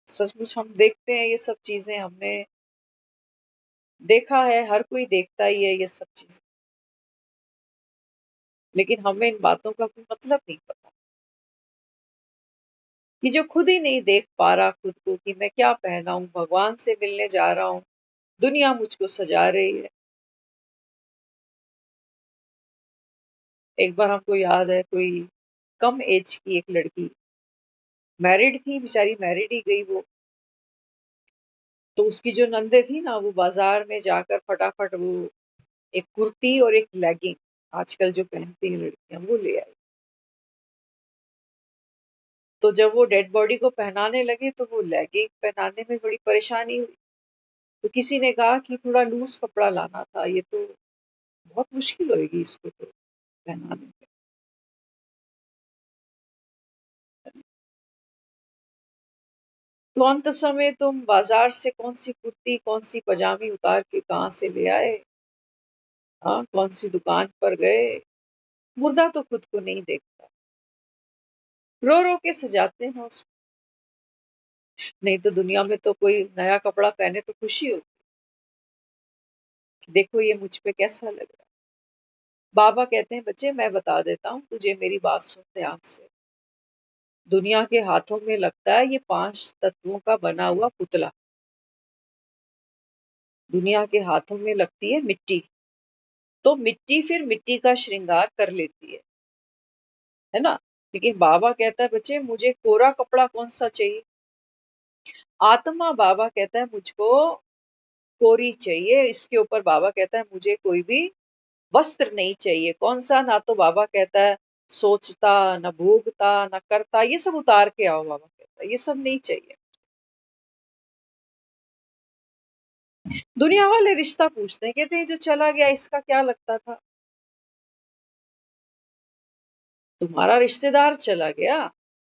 सचमुच हम देखते हैं ये सब चीजें, हमने देखा है, हर कोई देखता ही है ये सब चीजें, लेकिन हमें इन बातों का कोई मतलब नहीं पता। कि जो खुद ही नहीं देख पा रहा खुद को कि मैं क्या पहना हूं, भगवान से मिलने जा रहा हूँ, दुनिया मुझको सजा रही है। एक बार हमको याद है कोई कम एज की एक लड़की मैरिड थी, बेचारी मैरिड ही गई वो। तो उसकी जो नंदे थी ना, वो बाजार में जाकर फटाफट वो एक कुर्ती और एक लेगिंग आजकल जो पहनती हैं लड़कियां वो ले आई। तो जब वो डेड बॉडी को पहनाने लगे तो वो लेगिंग पहनाने में बड़ी परेशानी हुई। तो किसी ने कहा कि थोड़ा लूज कपड़ा लाना था, ये तो बहुत मुश्किल होगी इसको तो पहनाने में। तो अंत समय तुम बाजार से कौन सी कुर्ती कौन सी पजामी उतार के कहाँ से ले आए? हाँ, कौन सी दुकान पर गए? मुर्दा तो खुद को नहीं देखता, रो रो के सजाते हैं उसको। नहीं तो दुनिया में तो कोई नया कपड़ा पहने तो खुशी होती है, देखो ये मुझ पे कैसा लग रहा है। बाबा कहते हैं बच्चे मैं बता देता हूँ तुझे, मेरी बात सुन ध्यान से। दुनिया के हाथों में लगता है ये 5 तत्वों का बना हुआ पुतला, दुनिया के हाथों में लगती है मिट्टी, तो मिट्टी फिर मिट्टी का श्रृंगार कर लेती है ना। लेकिन बाबा कहता है बच्चे मुझे कोरा कपड़ा कौन सा चाहिए? आत्मा बाबा कहता है मुझको कोरी चाहिए, इसके ऊपर बाबा कहता है मुझे कोई भी वस्त्र नहीं चाहिए। कौन सा? ना तो बाबा कहता है सोचता, न भोगता, न करता, ये सब उतार के आओ, बाबा कहता है ये सब नहीं चाहिए। दुनिया वाले रिश्ता पूछते हैं, कहते हैं जो चला गया इसका क्या लगता था? तुम्हारा रिश्तेदार चला गया,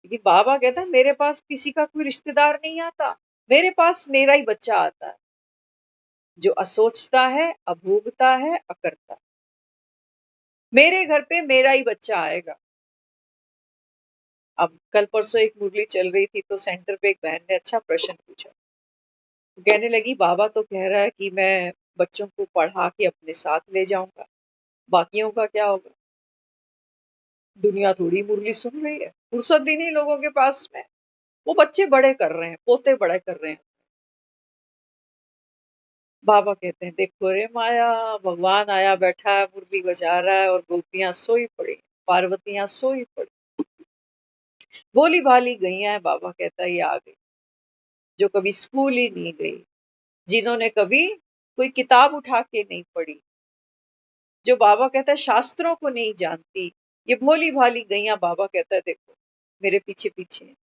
लेकिन बाबा कहता है मेरे पास किसी का कोई रिश्तेदार नहीं आता, मेरे पास मेरा ही बच्चा आता है, जो असोचता है, अभोगता है, अकर्ता। मेरे घर पे मेरा ही बच्चा आएगा। अब कल परसों एक मुरली चल रही थी तो सेंटर पे एक बहन ने अच्छा प्रश्न पूछा। तो कहने लगी बाबा तो कह रहा है कि मैं बच्चों को पढ़ा के अपने साथ ले जाऊंगा, बाकियों का क्या होगा? दुनिया थोड़ी मुरली सुन रही है, फुर्सत ही नहीं लोगों के पास में, वो बच्चे बड़े कर रहे हैं, पोते बड़े कर रहे हैं। बाबा कहते हैं देखो रे माया, भगवान आया बैठा है, मुरली बजा रहा है और गोपियां सोई पड़ी, पार्वतियां सोई पड़ी। भोली भाली गैया है, बाबा कहता है ये आ गई, जो कभी स्कूल ही नहीं गई, जिन्होंने कभी कोई किताब उठा के नहीं पढ़ी, जो बाबा कहता है शास्त्रों को नहीं जानती, ये भोली भाली गैया बाबा कहता है देखो मेरे पीछे पीछे हैं।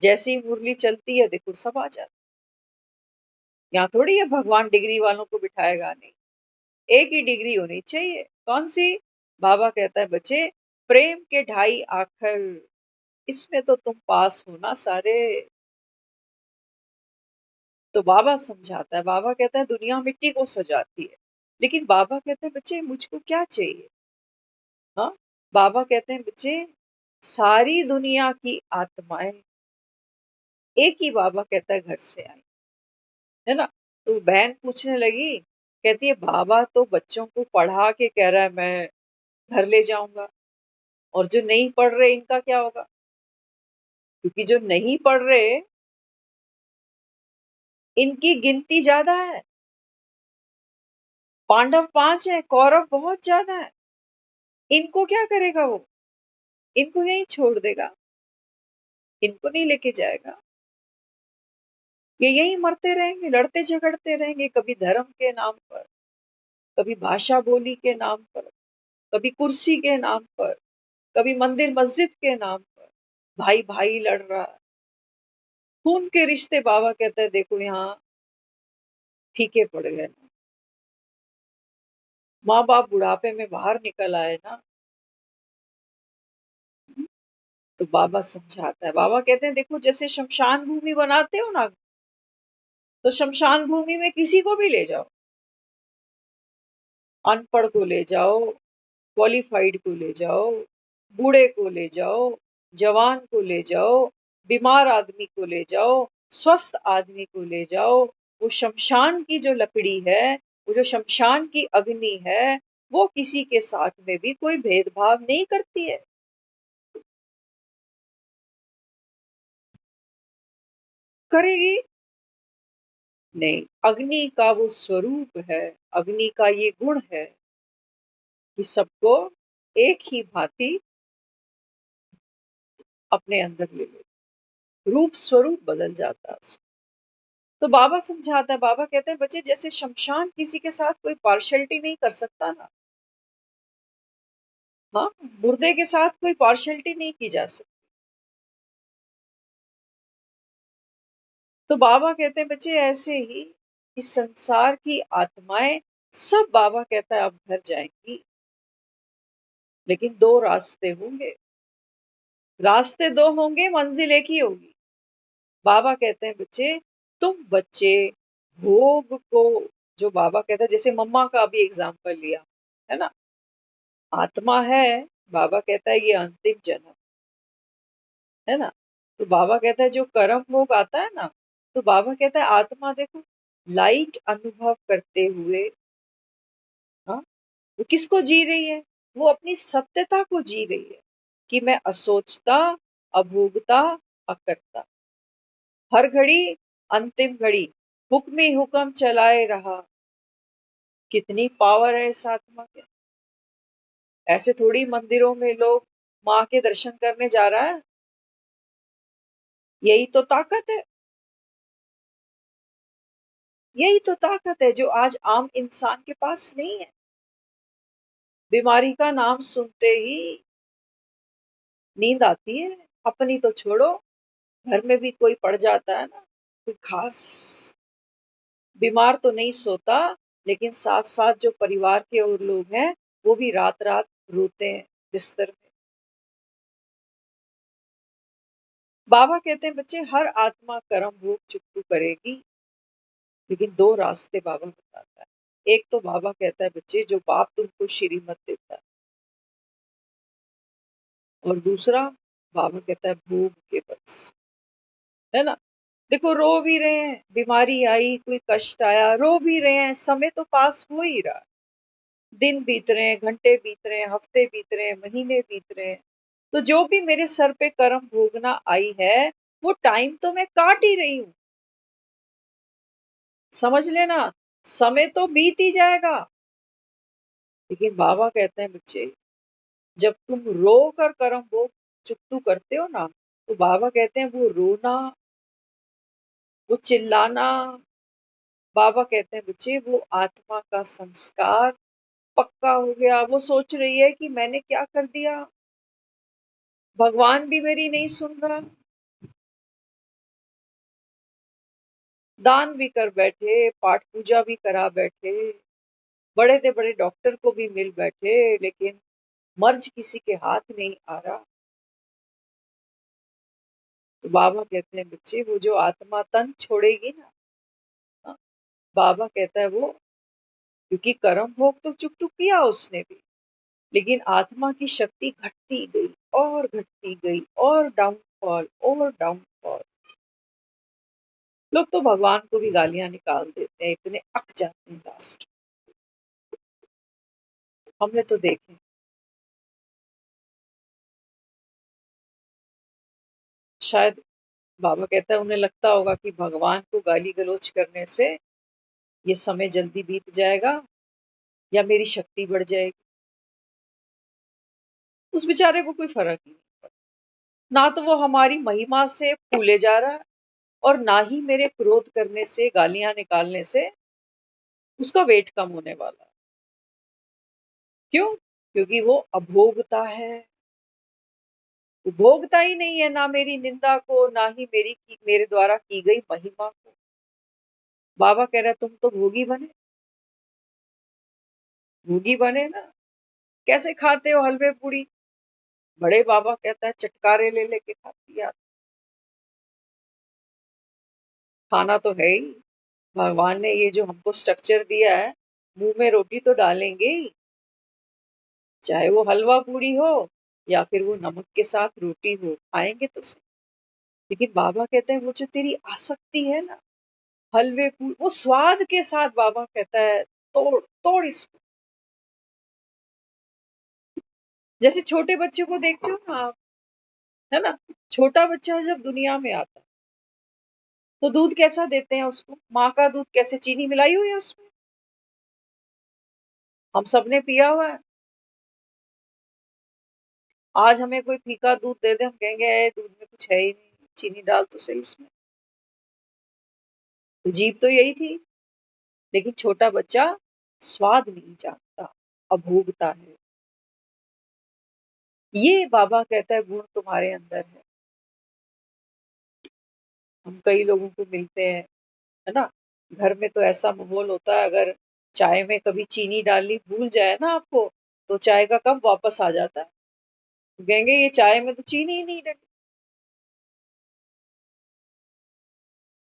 जैसे ही मुरली चलती है देखो सब आ जाते। यहाँ थोड़ी है भगवान डिग्री वालों को बिठाएगा, नहीं, एक ही डिग्री होनी चाहिए। कौन सी? बाबा कहता है बच्चे प्रेम के 2.5 आखर, इसमें तो तुम पास हो ना सारे। तो बाबा समझाता है, बाबा कहता है दुनिया मिट्टी को सजाती है, लेकिन बाबा कहते हैं बच्चे मुझको क्या चाहिए? हाँ, बाबा कहते हैं बच्चे सारी दुनिया की आत्माएं एक ही बाबा कहता है घर से आई, है ना। तो बहन पूछने लगी, कहती है बाबा तो बच्चों को पढ़ा के कह रहा है मैं घर ले जाऊंगा, और जो नहीं पढ़ रहे इनका क्या होगा? क्योंकि जो नहीं पढ़ रहे इनकी गिनती ज्यादा है, पांडव 5 है, कौरव बहुत ज्यादा है, इनको क्या करेगा वो? इनको यहीं छोड़ देगा, इनको नहीं लेके जाएगा, ये यहीं मरते रहेंगे, लड़ते झगड़ते रहेंगे, कभी धर्म के नाम पर, कभी भाषा बोली के नाम पर, कभी कुर्सी के नाम पर, कभी मंदिर मस्जिद के नाम पर, भाई भाई लड़ रहा है, खून के रिश्ते बाबा कहते हैं देखो यहाँ फीके पड़ गए ना। माँ बाप बुढ़ापे में बाहर निकल आए ना, तो बाबा समझाता है, बाबा कहते हैं देखो जैसे शमशान भूमि बनाते हो ना, तो शमशान भूमि में किसी को भी ले जाओ, अनपढ़ को ले जाओ, क्वालिफाइड को ले जाओ, बूढ़े को ले जाओ, जवान को ले जाओ, बीमार आदमी को ले जाओ, स्वस्थ आदमी को ले जाओ, वो शमशान की जो लकड़ी है, वो जो शमशान की अग्नि है, वो किसी के साथ में भी कोई भेदभाव नहीं करती है। करेगी नहीं, अग्नि का वो स्वरूप है, अग्नि का ये गुण है कि सबको एक ही भांति अपने अंदर ले लो, रूप स्वरूप बदल जाता है उसका। तो बाबा समझाता है, बाबा कहते हैं बच्चे जैसे शमशान किसी के साथ कोई पार्शियलिटी नहीं कर सकता ना, हाँ, मुर्दे के साथ कोई पार्शियलिटी नहीं की जा सकती। तो बाबा कहते हैं बच्चे ऐसे ही इस संसार की आत्माएं सब बाबा कहता है अब घर जाएंगी, लेकिन 2 रास्ते होंगे, रास्ते 2 होंगे, मंजिल एक ही होगी। बाबा कहते हैं बच्चे तुम बच्चे भोग को, जो बाबा कहता है जैसे मम्मा का अभी एग्जाम्पल लिया है ना, आत्मा है, बाबा कहता है ये अंतिम जन्म है ना, तो बाबा कहता है जो कर्म भोग आता है ना, तो बाबा कहता है आत्मा देखो लाइट अनुभव करते हुए, हाँ, वो किसको जी रही है? वो अपनी सत्यता को जी रही है कि मैं असोचता, अभोगता, अकर्ता, हर घड़ी अंतिम घड़ी हुक्म ही हुक्म चलाए रहा। कितनी पावर है इस आत्मा के। ऐसे थोड़ी मंदिरों में लोग माँ के दर्शन करने जा रहा है, यही तो ताकत है, यही तो ताकत है जो आज आम इंसान के पास नहीं है। बीमारी का नाम सुनते ही नींद आती है, अपनी तो छोड़ो, घर में भी कोई पड़ जाता है ना, कोई खास बीमार तो नहीं सोता, लेकिन साथ साथ जो परिवार के और लोग हैं वो भी रात रात रोते हैं बिस्तर में। बाबा कहते हैं बच्चे हर आत्मा कर्म भोग चुकू करेगी, लेकिन 2 रास्ते बाबा बताता है। एक तो बाबा कहता है बच्चे जो बाप तुमको श्रीमत देता है, और दूसरा बाबा कहता है भोग के बस, है ना। देखो रो भी रहे हैं, बीमारी आई, कोई कष्ट आया, रो भी रहे हैं, समय तो पास हो ही रहा, दिन बीत रहे हैं, घंटे बीत रहे हैं, हफ्ते बीत रहे हैं, महीने बीत रहे हैं, तो जो भी मेरे सर पे कर्म भोगना आई है वो टाइम तो मैं काट ही रही हूँ, समझ लेना, समय तो बीत ही जाएगा। लेकिन बाबा कहते हैं बच्चे जब तुम रो कर कर्म भोग चुकतू करते हो ना, तो बाबा कहते हैं वो रोना, वो चिल्लाना, बाबा कहते हैं बच्चे वो आत्मा का संस्कार पक्का हो गया। वो सोच रही है कि मैंने क्या कर दिया, भगवान भी मेरी नहीं सुन रहा, दान भी कर बैठे, पाठ पूजा भी करा बैठे, बड़े से बड़े डॉक्टर को भी मिल बैठे, लेकिन मर्ज किसी के हाथ नहीं आ रहा। तो बाबा कहते हैं बच्चे वो जो आत्मा तन छोड़ेगी ना, हाँ, बाबा कहता है वो, क्योंकि कर्म भोग तो चुक चुक किया उसने भी, लेकिन आत्मा की शक्ति घटती गई और घटती गई और डाउनफॉल और डाउनफॉल। लोग तो भगवान को भी गालियां निकाल देते हैं, इतने अक जाते हैं लास्ट। हमने तो देखे। शायद बाबा कहता है उन्हें लगता होगा कि भगवान को गाली गलौज करने से ये समय जल्दी बीत जाएगा या मेरी शक्ति बढ़ जाएगी। उस बेचारे को कोई फर्क नहीं पड़ता। ना तो वो हमारी महिमा से फूले जा रहा है और ना ही मेरे क्रोध करने से, गालियां निकालने से उसका वेट कम होने वाला है। क्यों? क्योंकि वो अभोगता है, वो भोगता ही नहीं है, ना मेरी निंदा को, ना ही मेरे द्वारा की गई महिमा को। बाबा कह रहे तुम तो भोगी बने, भोगी बने ना। कैसे खाते हो हलवे पूड़ी? बड़े बाबा कहता है चटकारे ले लेके खाती है। खाना तो है ही, भगवान ने ये जो हमको स्ट्रक्चर दिया है, मुंह में रोटी तो डालेंगे ही, चाहे वो हलवा पूड़ी हो या फिर वो नमक के साथ रोटी हो, खाएंगे तो सही। लेकिन बाबा कहते हैं वो जो तेरी आसक्ति है ना, हलवे पूड़ी, वो स्वाद के साथ, बाबा कहता है तोड़ तोड़ इसको। जैसे छोटे बच्चे को देखते हो ना आप, है ना, छोटा बच्चा जब दुनिया में आता है तो दूध कैसा देते हैं उसको? माँ का दूध कैसे, चीनी मिलाई हुई है उसमें? हम सब ने पिया हुआ है। आज हमें कोई फीका दूध दे दे, हम कहेंगे दूध में कुछ है ही नहीं, चीनी डाल तो सही इसमें। तो जीभ तो यही थी। लेकिन छोटा बच्चा स्वाद नहीं जानता, अभोगता है। ये बाबा कहता है गुण तुम्हारे अंदर है। हम कई लोगों को मिलते हैं, है ना, घर में तो ऐसा माहौल होता है, अगर चाय में कभी चीनी डालनी भूल जाए ना आपको, तो चाय का कप वापस आ जाता है। कहेंगे ये चाय में तो चीनी ही नहीं डली।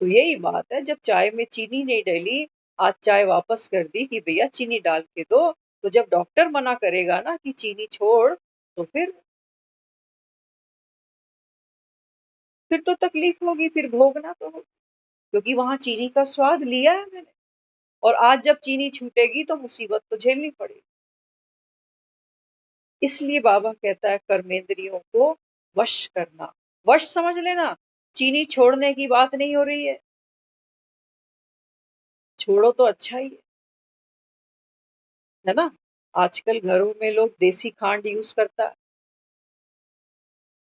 तो यही बात है, जब चाय में चीनी नहीं डली, आज चाय वापस कर दी कि भैया चीनी डाल के दो, तो जब डॉक्टर मना करेगा ना कि चीनी छोड़, तो फिर तो तकलीफ होगी, फिर भोगना तो होगा, क्योंकि वहां चीनी का स्वाद लिया है मैंने। और आज जब चीनी छूटेगी तो मुसीबत तो झेलनी पड़ेगी। इसलिए बाबा कहता है कर्मेंद्रियों को वश करना। वश समझ लेना, चीनी छोड़ने की बात नहीं हो रही है। छोड़ो तो अच्छा ही है ना। आजकल घरों में लोग देसी खांड यूज करता है।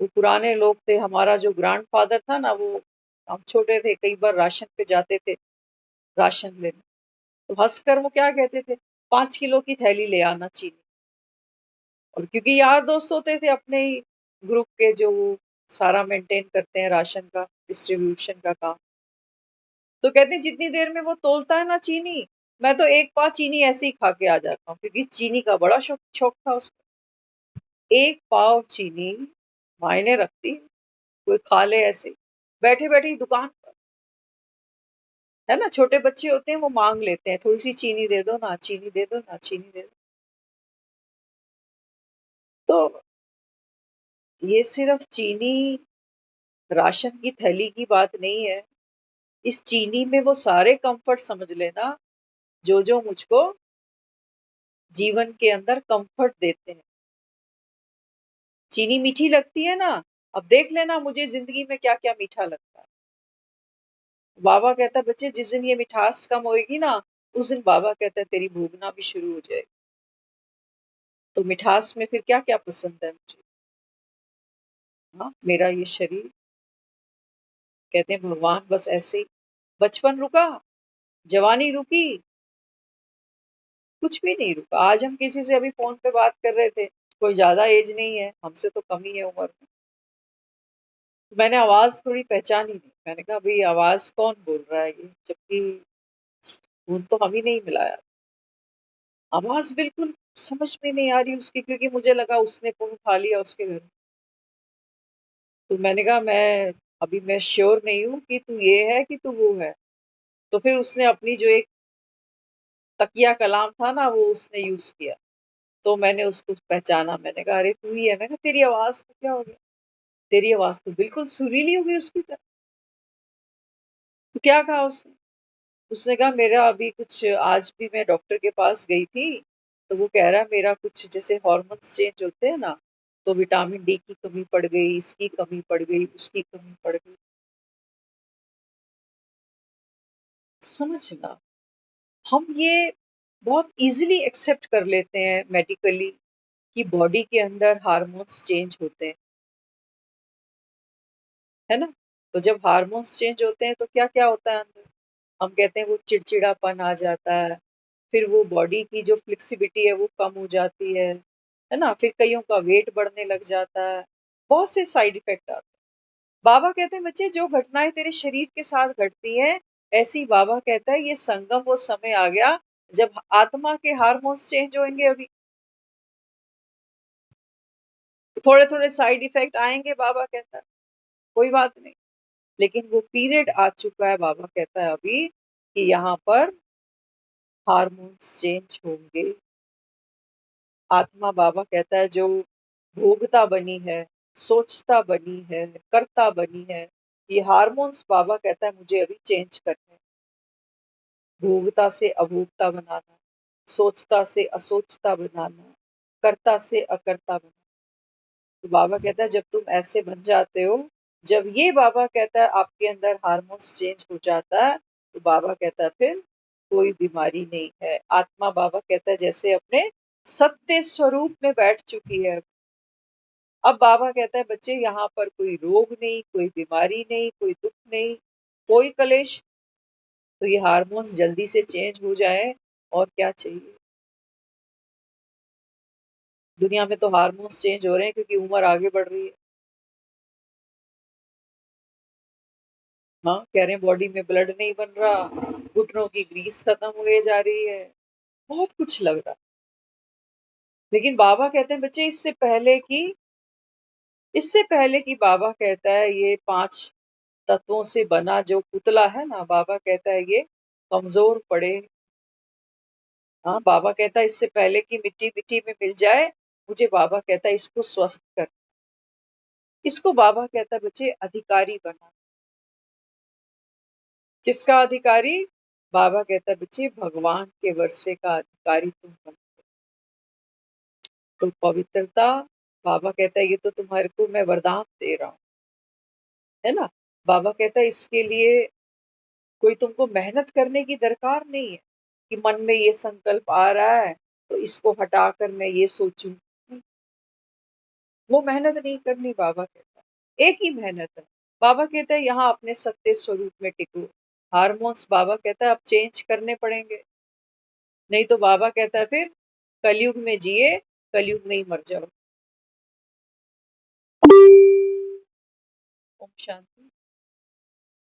वो पुराने लोग थे, हमारा जो ग्रैंडफादर था ना, वो, हम छोटे थे कई बार राशन पे जाते थे राशन लेने, तो हंसकर वो क्या कहते थे, 5 किलो की थैली ले आना चीनी। और क्योंकि यार दोस्त होते थे अपने ही ग्रुप के, जो सारा मेंटेन करते हैं राशन का डिस्ट्रीब्यूशन का काम, तो कहते हैं जितनी देर में वो तोलता है ना चीनी, मैं तो एक पाव चीनी ऐसे ही खा के आ जाता हूँ, क्योंकि चीनी का बड़ा शौक शौक था उसको। एक पाव चीनी मायने रखती है, कोई खा ले ऐसे बैठे बैठे ही दुकान पर, है ना। छोटे बच्चे होते हैं वो मांग लेते हैं, थोड़ी सी चीनी दे दो ना, चीनी दे दो ना, चीनी दे दो। तो ये सिर्फ चीनी, राशन की थैली की बात नहीं है। इस चीनी में वो सारे कंफर्ट समझ लेना, जो जो मुझको जीवन के अंदर कंफर्ट देते हैं। चीनी मीठी लगती है ना, अब देख लेना मुझे जिंदगी में क्या क्या मीठा लगता है। बाबा कहता है बच्चे जिस दिन ये मिठास कम होएगी ना, उस दिन बाबा कहता है तेरी भोगना भी शुरू हो जाएगी। तो मिठास में फिर क्या क्या पसंद है मुझे? हाँ, मेरा ये शरीर, कहते हैं भगवान बस ऐसे ही, बचपन रुका, जवानी रुकी, कुछ भी नहीं रुका। आज हम किसी से अभी फोन पे बात कर रहे थे, कोई ज्यादा एज नहीं है, हमसे तो कम ही है उम्र में। मैंने आवाज थोड़ी पहचानी नहीं, मैंने कहा भाई आवाज कौन बोल रहा है ये, जबकि खून तो हम ही नहीं मिलाया। आवाज बिल्कुल समझ में नहीं आ रही उसकी, क्योंकि मुझे लगा उसने फोन उठा लिया उसके घर। तो मैंने कहा मैं श्योर नहीं हूँ कि तू ये है कि तू वो है। तो फिर उसने अपनी जो एक तकिया कलाम था ना, वो उसने यूज किया। तो मैंने उसको पहचाना, मैंने कहा अरे तू ही है। मैंने कहा तेरी आवाज को क्या हो गया, तेरी आवाज तो बिल्कुल सुरीली हो गई उसकी तरह। तो क्या कहा उसने? उसने कहा मेरा अभी कुछ, आज भी मैं डॉक्टर के पास गई थी, तो वो कह रहा है मेरा कुछ जैसे हार्मोन्स चेंज होते हैं ना, तो विटामिन डी की कमी पड़ गई, इसकी कमी पड़ गई, उसकी कमी पड़ गई। समझना, हम ये बहुत इजीली एक्सेप्ट कर लेते हैं मेडिकली कि बॉडी के अंदर हार्मोन्स चेंज होते हैं, है ना। तो जब हार्मोन्स चेंज होते हैं तो क्या क्या होता है अंदर, हम कहते हैं वो चिड़चिड़ापन आ जाता है, फिर वो बॉडी की जो फ्लेक्सिबिलिटी है वो कम हो जाती है ना। फिर कईयों का वेट बढ़ने लग जाता है, बहुत से साइड इफेक्ट आते हैं। बाबा कहते हैं बच्चे जो घटनाएं तेरे शरीर के साथ घटती हैं, ऐसी बाबा कहता है ये संगम वो समय आ गया जब आत्मा के हार्मोन्स चेंज होंगे। अभी थोड़े थोड़े साइड इफेक्ट आएंगे, बाबा कहता है कोई बात नहीं, लेकिन वो पीरियड आ चुका है, बाबा कहता है अभी कि यहाँ पर हार्मोन्स चेंज होंगे। आत्मा, बाबा कहता है, जो भोगता बनी है, सोचता बनी है, करता बनी है, ये हार्मोन्स बाबा कहता है मुझे अभी चेंज करने हैं। भोगता से अभोगता बनाना, सोचता से असोचता बनाना, करता से अकर्ता बनाना। तो बाबा कहता है जब तुम ऐसे बन जाते हो, जब ये बाबा कहता है आपके अंदर हार्मोन्स चेंज हो जाता है, तो बाबा कहता है फिर कोई बीमारी नहीं है। आत्मा, बाबा कहता है, जैसे अपने सत्य स्वरूप में बैठ चुकी है। अब बाबा कहता है बच्चे यहाँ पर कोई रोग नहीं, कोई बीमारी नहीं, कोई दुख नहीं, कोई कलेश। तो ये हार्मोन्स जल्दी से चेंज हो जाए, और क्या चाहिए। दुनिया में तो हार्मोन्स चेंज हो रहे हैं क्योंकि उम्र आगे बढ़ रही है। हाँ, कह रहे हैं बॉडी में ब्लड नहीं बन रहा, घुटनों की ग्रीस खत्म हुए जा रही है, बहुत कुछ लग रहा है। लेकिन बाबा कहते हैं बच्चे इससे पहले कि बाबा कहता है ये 5 तत्वों से बना जो पुतला है ना, बाबा कहता है ये कमजोर पड़े। हाँ, बाबा कहता है इससे पहले कि मिट्टी मिट्टी में मिल जाए, मुझे बाबा कहता है इसको स्वस्थ कर। इसको बाबा कहता है बच्चे अधिकारी बना। किसका अधिकारी? बाबा कहता है बच्चे भगवान के वर्षे का अधिकारी तुम बन। तो पवित्रता, बाबा कहता है ये तो तुम्हारे को मैं वरदान दे रहा हूँ, है ना। बाबा कहता है इसके लिए कोई तुमको मेहनत करने की दरकार नहीं है कि मन में ये संकल्प आ रहा है तो इसको हटाकर मैं ये सोचूं। वो मेहनत नहीं करनी, बाबा कहता है एक ही मेहनत है। बाबा कहता है यहाँ अपने सत्य स्वरूप में टिको। हार्मोन्स, बाबा कहता है अब चेंज करने पड़ेंगे, नहीं तो बाबा कहता है फिर कलयुग में जिए, कलयुग में ही मर जाओ। ओम शांति।